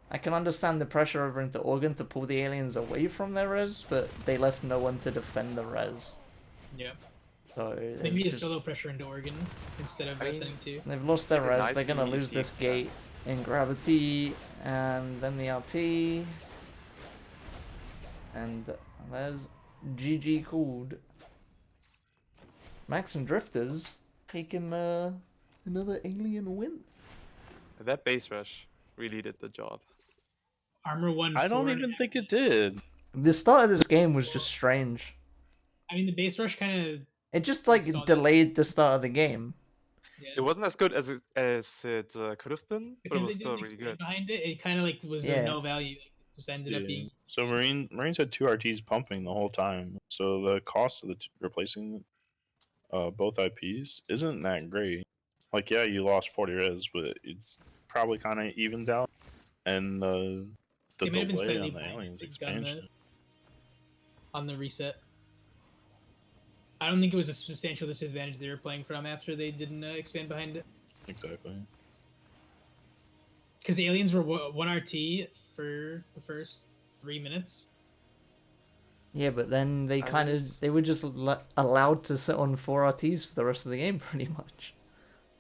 I can understand the pressure over into Organ to pull the aliens away from their res, but they left no one to defend the res. Yeah. So they've Maybe a just- solo pressure into Oregon instead of I mean- sending 2. They've lost their It's a res, nice they're gonna thing lose EC this expand. gate in gravity, and then the RT. And there's GG called. Max and Drifters taking another alien win. That base rush really did the job. Armor 1. I don't 4 even think it did. The start of this game was just strange. I mean, the base rush kind of. It just like Stalled. delayed the start of the game. Yeah. It wasn't as good as it could have been, but Because it they was still didn't really expand good. behind it. It kind of like was Yeah. of no value. Like, it just ended up Yeah. being. So Marines had 2 RTs pumping the whole time. So the cost of replacing both IPs isn't that great. Like, yeah, you lost 40 res, but it's probably kind of evens out. And the It may have been delay slightly on the behind, aliens I think, on the- expansion. on the reset. I don't think it was a substantial disadvantage they were playing from after they didn't expand behind it. Exactly. Because the aliens were 1 RT for the first 3 minutes. Yeah, but then they I kind of was- they were just allowed to sit on 4 RTs for the rest of the game, pretty much.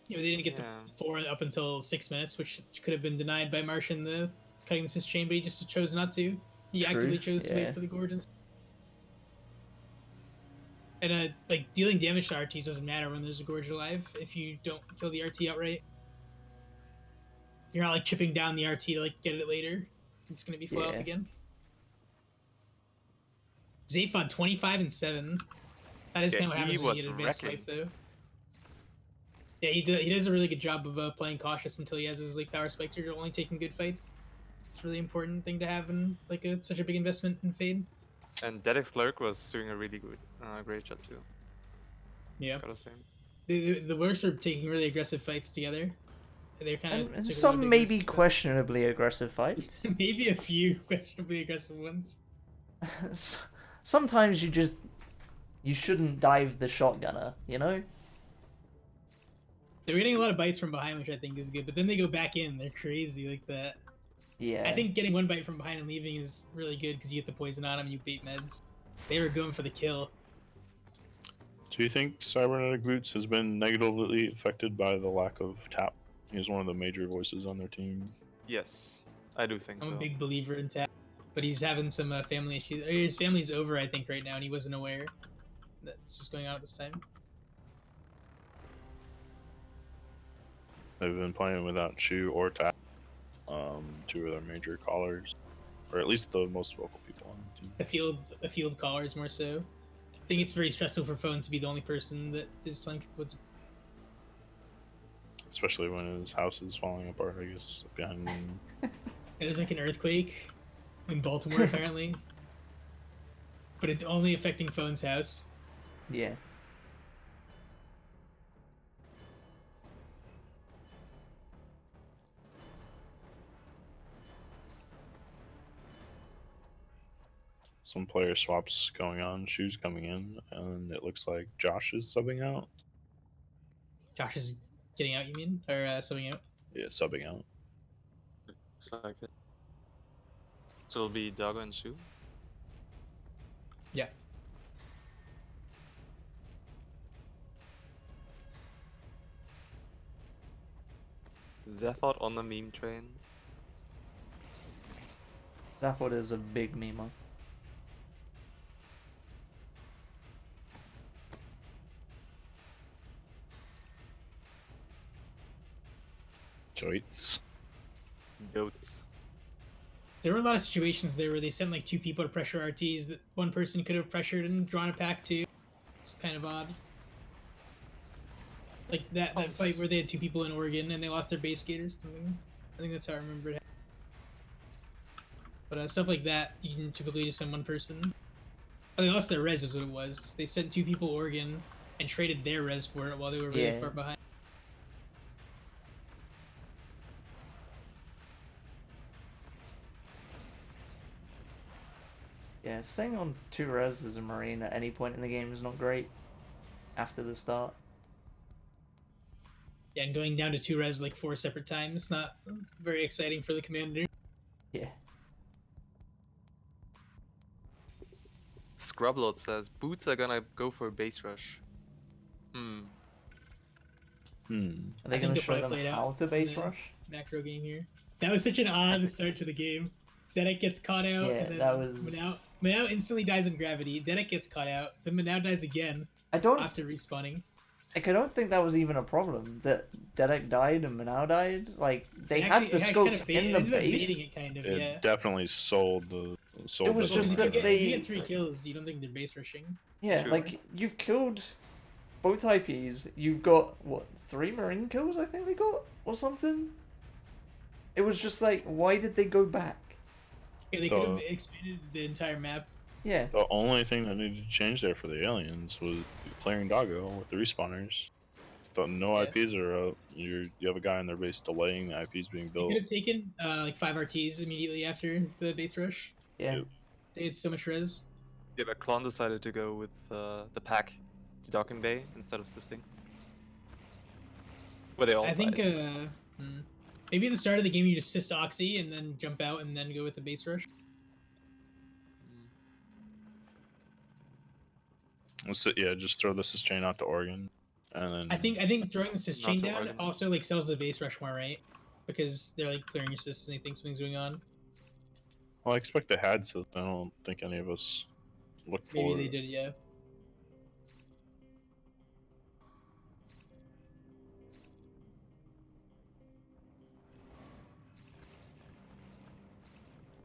Yeah, but they didn't get Yeah. the 4 up until 6 minutes, which could have been denied by Martian the cutting this chain, but he just chose not to. He True, actively chose to yeah. wait for the gorge. And like dealing damage to RTs doesn't matter when there's a gorge alive if you don't kill the RT outright. You're not like chipping down the RT to like get it later. It's gonna be full up Yeah. again. Zaphod 25 and 7. That is Yeah, kind of what he happens when was you get advanced wrecking. life though. Yeah, he does a really good job of playing cautious until he has his like power spikes, or you're only taking good fights. It's a really important thing to have in like such a big investment in Fade. And Dedex Lurk was doing a really great job too. Yeah. Gotta say. The worst are taking really aggressive fights together. They're kind of And some maybe questionably aggressive fights. maybe a few questionably aggressive ones. Sometimes you shouldn't dive the shotgunner, you know? They're getting a lot of bites from behind, which I think is good. But then they go back in. They're crazy like that. Yeah. I think getting 1 bite from behind and leaving is really good because you get the poison on them. You bait meds. They were going for the kill. Do you think Cybernetic Boots has been negatively affected by the lack of tap? He's one of the major voices on their team. Yes, I do think I'm so. a big believer in tap, but he's having some family issues. His family's over, I think, right now, and he wasn't aware that this was going on at this time. They've been playing without Shu or Tap, 2 of their major callers, or at least the most vocal people on the team. The field callers more so. I think it's very stressful for Phone to be the only person that is telling people what to. Especially when his house is falling apart, I guess, behind him. There's like an earthquake in Baltimore apparently, but it's only affecting Phone's house. Yeah. Some player swaps going on, Shu's coming in, and it looks like Josh is subbing out. Josh is getting out, you mean, or subbing out? Yeah, subbing out. Looks like it. So it'll be Doggo and Shu. Yeah. Zephod on the meme train. Zaphod is a big meme. Joits. Goats. There were a lot of situations there where they sent like 2 people to pressure RTs that one person could have pressured and drawn a pack too. It's kind of odd. Like that fight where they had 2 people in Oregon and they lost their base skaters. I think that's how I remember it. But stuff like that, you can typically just send one person. Oh, they lost their res is what it was. They sent 2 people Oregon and traded their res for it while they were really far behind. Yeah, staying on 2 res as a Marine at any point in the game is not great after the start. Yeah, and going down to 2 res like 4 separate times, not very exciting for the commander. Yeah. Scrublord says boots are gonna go for a base rush. Are they going to show them how to base rush? Macro game here. That was such an odd start to the game. Dedek gets caught out, and then that was... Manao instantly dies in gravity. Dedek gets caught out, then Manao dies again after respawning. Like, I don't think that was even a problem, that Dedek died and Manao died. Like, they had the scopes in the base. It definitely sold the... It was just that if you get 3 kills, you don't think they're base rushing. Yeah, True. like, you've killed both IPs. You've got, what, 3 Marine kills I think they got? Or something? It was just like, why did they go back? Yeah, they could have expanded the entire map. Yeah. The only thing that needed to change there for the aliens was clearing Doggo with the respawners. No IPs are up. You have a guy in their base delaying the IPs being built. You could have taken like 5 RTs immediately after the base rush. Yeah. Yep. They had so much res. Yeah, but Klon decided to go with the pack to Dokken Bay instead of assisting. Where they all I think died. maybe at the start of the game you just assist Oxy and then jump out and then go with the base rush. Yeah, just throw the sustain out to Oregon, and then I think throwing the assist Not chain to down Oregon. also like sells the base rush more, right? Because they're like clearing assists and they think something's going on. well, I expect they had, so I don't think any of us looked Maybe for they it. did, yeah.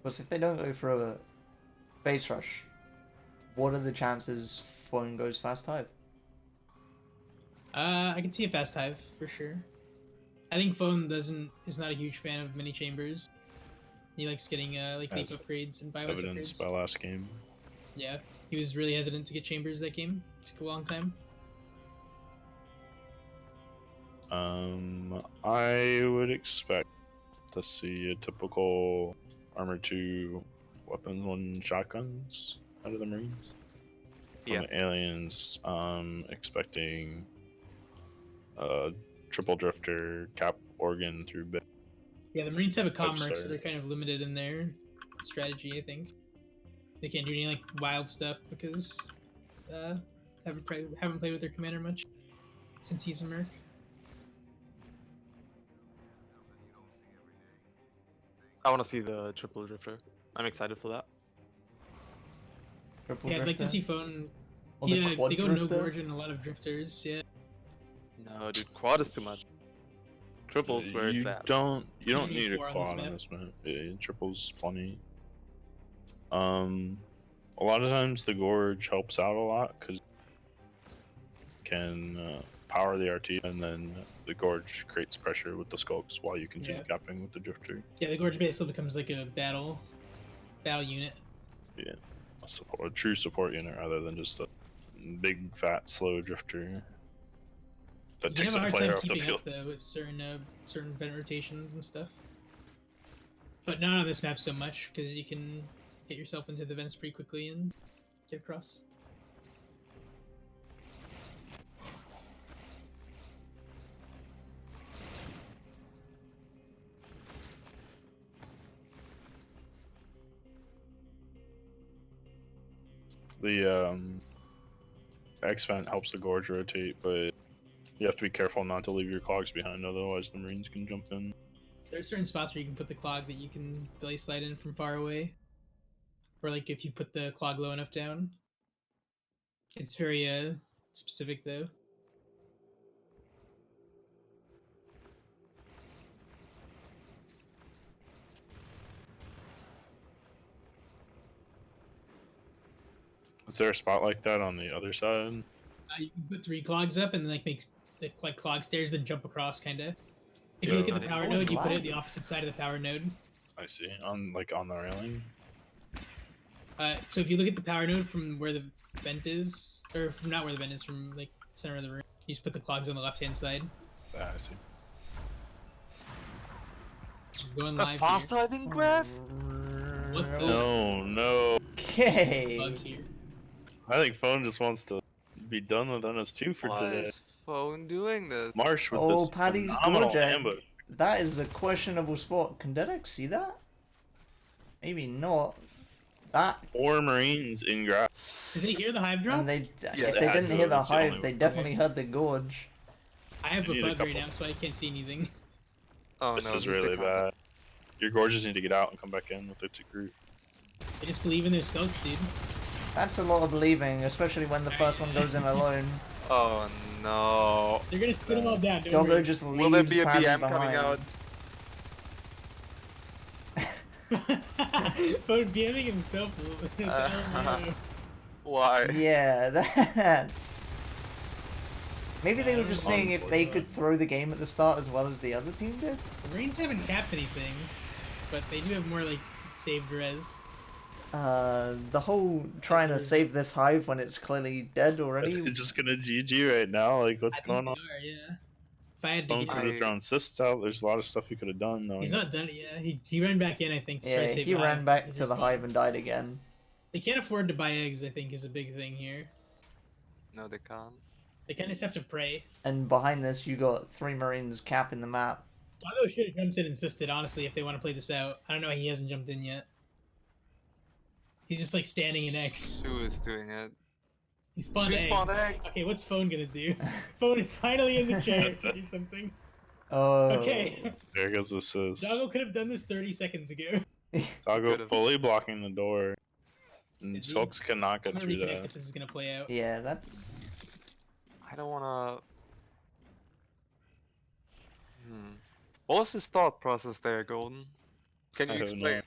Because if they don't go for a base rush, what are the chances phone goes fast hive? I can see a fast hive for sure. I think Phone is not a huge fan of mini chambers. He likes getting like leap As upgrades and biomass Evidenced upgrades. by last game. Yeah, he was really hesitant to get chambers that game. Took a long time. I would expect to see a typical armor 2 weapons 1 shotguns out of the Marines. Yeah. From the aliens, expecting triple drifter, cap organ through bit. Yeah, the Marines have a comm merc, so start. they're kind of limited in their strategy. I think they can't do any like wild stuff because haven't played with their commander much since he's a merc. I want to see the triple drifter. I'm excited for that. Triple Yeah, I'd like to drifter? see Phone. Or the Yeah, quad they go no drifter? gorge and a lot of drifters. Yeah. No, dude, quad is too much. Triples where it's at. You don't need need a 4 on this quad map. on this map. Yeah, triples plenty. A lot of times the gorge helps out a lot because can power the RT, and then the gorge creates pressure with the skulks while you continue capping with the drifter. Yeah, the gorge basically becomes like a battle unit. Yeah, a true support unit rather than just a big fat slow drifter that You takes have a a hard player time off the keeping field. up though with certain vent rotations and stuff. But not on this map so much because you can get yourself into the vents pretty quickly and get across. The X vent helps the gorge rotate, but you have to be careful not to leave your clogs behind, otherwise the Marines can jump in. There are certain spots where you can put the clog that you can belly slide in from far away. Or like if you put the clog low enough down. It's very specific though. Is there a spot like that on the other side? You can put 3 clogs up and then like make like clog stairs, then jump across kind of. If you Yeah. look at the power Oh, node, you put it at the nice. opposite side of the power node. I see. On the railing. So if you look at the power node from where the vent is, or from not where the vent is, from like center of the room, you just put the clogs on the left hand side. Ah, I see. Going A live fast here. diving graph? What the No. Okay. bug here? I think Phone just wants to be done with NS2 for Why today. is phone doing this? Marsh with Oh, this Paddy's phenomenal gorge egg. ambush. That is a questionable spot. Can Dedek see that? Maybe not. That 4 Marines in grass. Did they hear the hive drop? and they Yeah, if they they had didn't to, hear the it's the only hive, they one. definitely heard the gorge. I have You a need a bug right couple. now, so I can't see anything. Oh This no, is he's the really captain. bad. Your gorges need to get out and come back in with their group. They just believe in their scouts, dude. That's a lot of believing, especially when the first one goes in alone. Oh no. They're gonna spin them all down. Don't Doggo worry. just leaves Will there be a Paddy BM behind. coming out? Phone BMing himself. Why? Yeah, that's. Maybe they were just That's saying if they unfortunate. could throw the game at the start as well as the other team did. The Marines haven't capped anything, but they do have more like saved res. The whole trying to save this hive when it's clearly dead already. It's just gonna GG right now. Like, what's I think going they on? are, yeah. If I had to Phone get could have I- thrown cysts out. There's a lot of stuff he could have done. Though. he's not done it yet. He ran back in, I think, to try Yeah, to save he the ran hive. back He's to the just hive gone. and died again. They can't afford to buy eggs, I think, is a big thing here. No, they can't. They kind of just have to pray. And behind this, you got 3 Marines capping the map. Doggo should have jumped in and insisted, honestly, if they want to play this out. I don't know why he hasn't jumped in yet. He's just like standing in X. Who is doing it? He spawned She eggs. spawned eggs. Okay, what's Phone gonna do? Phone is finally in the chair to do something. Oh. Okay. There goes the cyst. Doggo could have done this 30 seconds ago. Doggo Could've. fully blocking the door. And Is he? Skulks cannot I'm get gonna through reconnect that. if this is gonna play out. Yeah, that's. I don't wanna. What was his thought process there, Golden? Can I you have no explain? idea.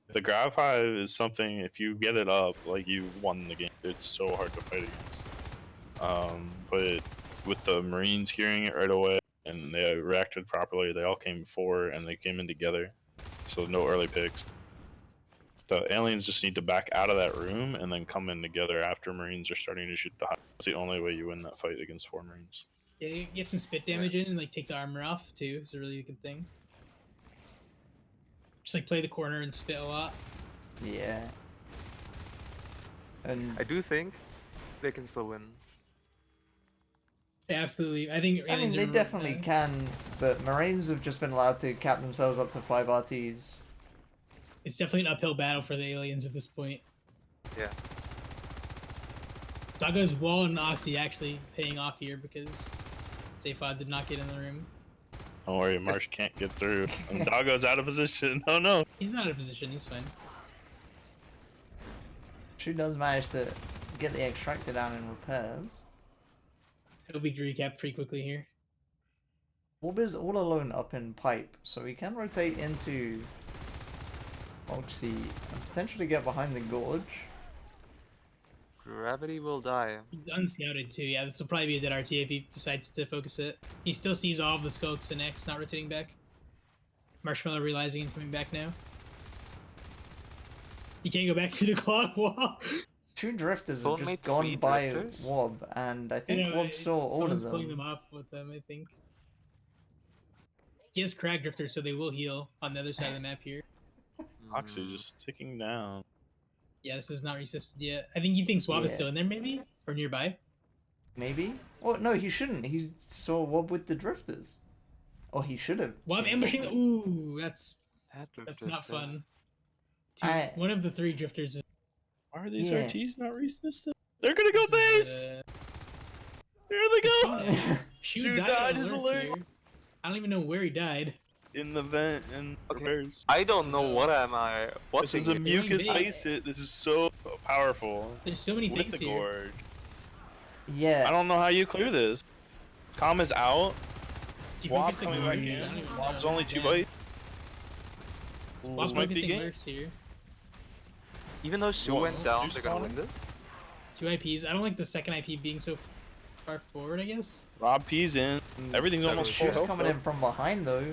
The Grav Hive is something, if you get it up, like, you've won the game. It's so hard to fight against. But with the Marines hearing it right away, and they reacted properly, they all came forward, and they came in together. So no early picks. The aliens just need to back out of that room, and then come in together after Marines are starting to shoot the hive. That's the only way you win that fight against 4 Marines. Yeah, you get some spit damage in and like take the armor off too. It's a really good thing. Just like play the corner and spit a lot. Yeah. And I do think they can still win. Yeah, absolutely. I think I mean, aliens they are, definitely can, but Marines have just been allowed to cap themselves up to 5 RTs. It's definitely an uphill battle for the aliens at this point. Yeah. Doggo's wall and Oxy actually paying off here because Zayfod did not get in the room. Don't worry, Marsh can't get through. And Doggo's out of position. Oh no! He's not in a position. He's fine. She does manage to get the extractor down in repairs. It'll be recapped pretty quickly here. Orb is all alone up in pipe, so he can rotate into Oxy and potentially get behind the gorge. Gravity will die. He's unscouted too. Yeah, this will probably be a dead RT if he decides to focus it. He still sees all of the skulks and X not rotating back. Marshmallow realizing and coming back now. He can't go back through the clock wall. 2 drifters have Phone just made gone 3 by drifters? Wob, and I I think know, Wob saw all of Someone's pulling them. them off with them, I think. He has crack drifters, so they will heal on the other side of the map here. Oxy Mm, just ticking down. Yeah, this is not resisted yet. I think you think Swab is Yeah. still in there, maybe? Or nearby? Maybe? Oh, no, he shouldn't. He saw Wob with the drifters. Or he should have. Swab seen ambushing. Wob. Ooh, that's that not drifter's dead. fun. I- One of the 3 drifters is Are these Yeah. RTs not resistant? They're gonna go This base! is, There they go! Yeah. Shoe Shoe died died on his alert alert. here. I don't even know where he died. In the vent and Okay. repairs. I don't know what am I This watching. is a here. mucus base. base hit. This is so powerful. There's so many With things the here. gorge. I Yeah. don't know how you clear this. Calm is out. Do you Wob focus the coming back gorge? in. I don't even Wob's know. only 2 Yeah. bites. Wob This might be focusing game. lurks here. Even though Shu What, went down, Shu they're gonna win spawning? this. 2 IPs. I don't like the second IP being so far forward, I guess. Rob P's in. Everything's That almost was- full Shoe's health. coming in from behind though.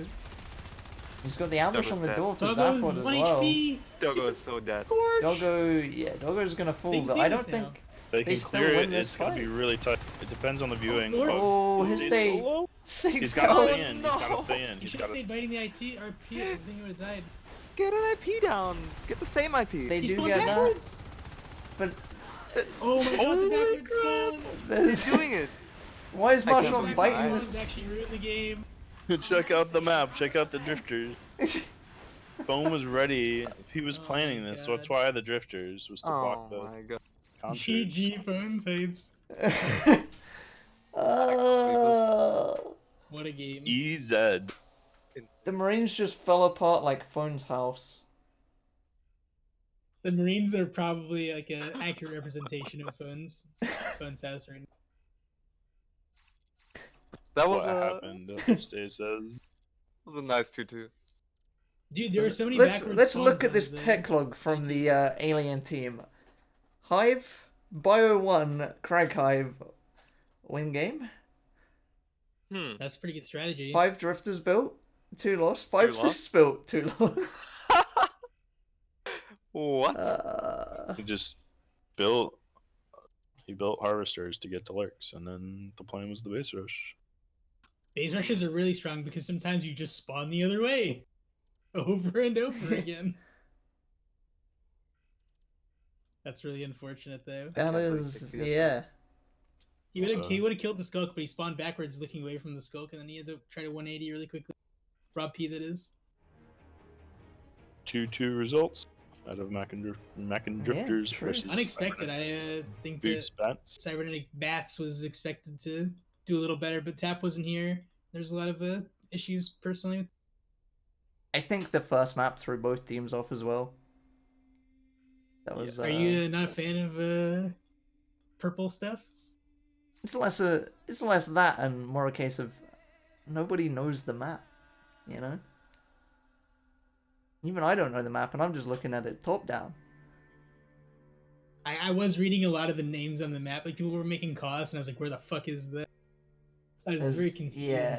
He's got the ambush on the dead. door for Doggo, Zaphod as 1 well. HP! Doggo is so dead. Gorge! Doggo's gonna fall, They can but clear I this don't now. think. They They can still clear win it. this It's gonna be fight. really tight. It depends on the viewing. Lord. Oh, Does his he stay solo? 6 He's gotta health. stay in. He's gotta no. stay in. You He's should have gotta. stayed biting the IT RP. I think he would have died. Get an IP down. Get the same IP. They He do spawned get that, backwards! but Oh my god, the my backwards God. spawns! there's, He's doing it. why is I can't Marshall believe biting that. this? Spawns actually ruined the game. Check out the map. Check out the drifters. Foam was ready. He was Oh planning my this, so that's God. why the drifters was to Oh block the my god. contours. GG phone tapes. What a game. EZ. The Marines just fell apart like Phone's house. The Marines are probably like an accurate representation of Phone's house right now. That was What happened? Stay says. was a nice 2-2. Dude, there were so many Let's backwards let's spawns look at that this was, tech log from the alien team. Hive, Bio 1, Crag Hive, win game. That's a pretty good strategy. 5 drifters built, 2 lost. 5 lost? cysts built, 2 lost. What? He just built. He built harvesters to get to lurks, and then the plan was the base rush. Base rushes are really strong because sometimes you just spawn the other way. Over and over again. That's really unfortunate though. That can't believe is, they did yeah. He would have So- killed the skulk, but he spawned backwards looking away from the skulk, and then he had to try to 180 really quickly. Rob P that is. 2-2 results out of Mac and Drifters true. versus Unexpected. I think Boots that Bats. Cybernetic Bats was expected to do a little better, but Tap wasn't here. There's a lot of issues personally. I think the first map threw both teams off as well. That was. Are you not a fan of purple stuff? It's less that and more a case of nobody knows the map, you know? Even I don't know the map and I'm just looking at it top down. I was reading a lot of the names on the map. Like people were making costs, and I was like, "Where the fuck is that?" I was very confused. Yeah.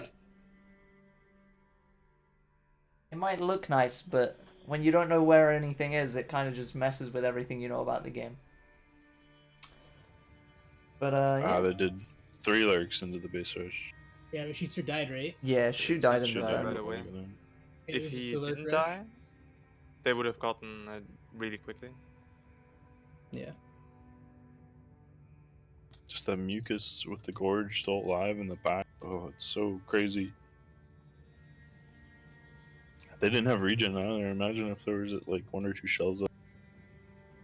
It might look nice, but when you don't know where anything is, it kind of just messes with everything you know about the game. But yeah. They did 3 lurks into the base rush. Yeah, but Schuster died, right? Yeah, Shu died in Should the have right been away. over there. It If was he just a lurk didn't rush. die, they would have gotten it really quickly. Yeah. Just the mucus with the gorge still alive in the back. Oh, it's so crazy. They didn't have regen either. Imagine if there was like 1 or 2 shells up.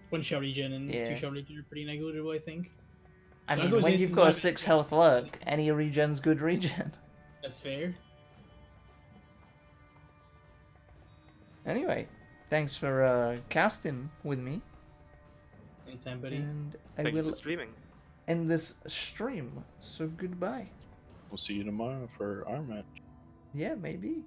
1 shell regen and Yeah. 2 shell regen are pretty negligible, I think. I mean, Doggo's when is you've got a not- 6 health lurk, any regen's good regen. That's fair. Anyway, thanks for casting with me. Anytime, buddy. And I Thank you will for streaming. end this stream. So goodbye. We'll see you tomorrow for our match. Yeah, maybe.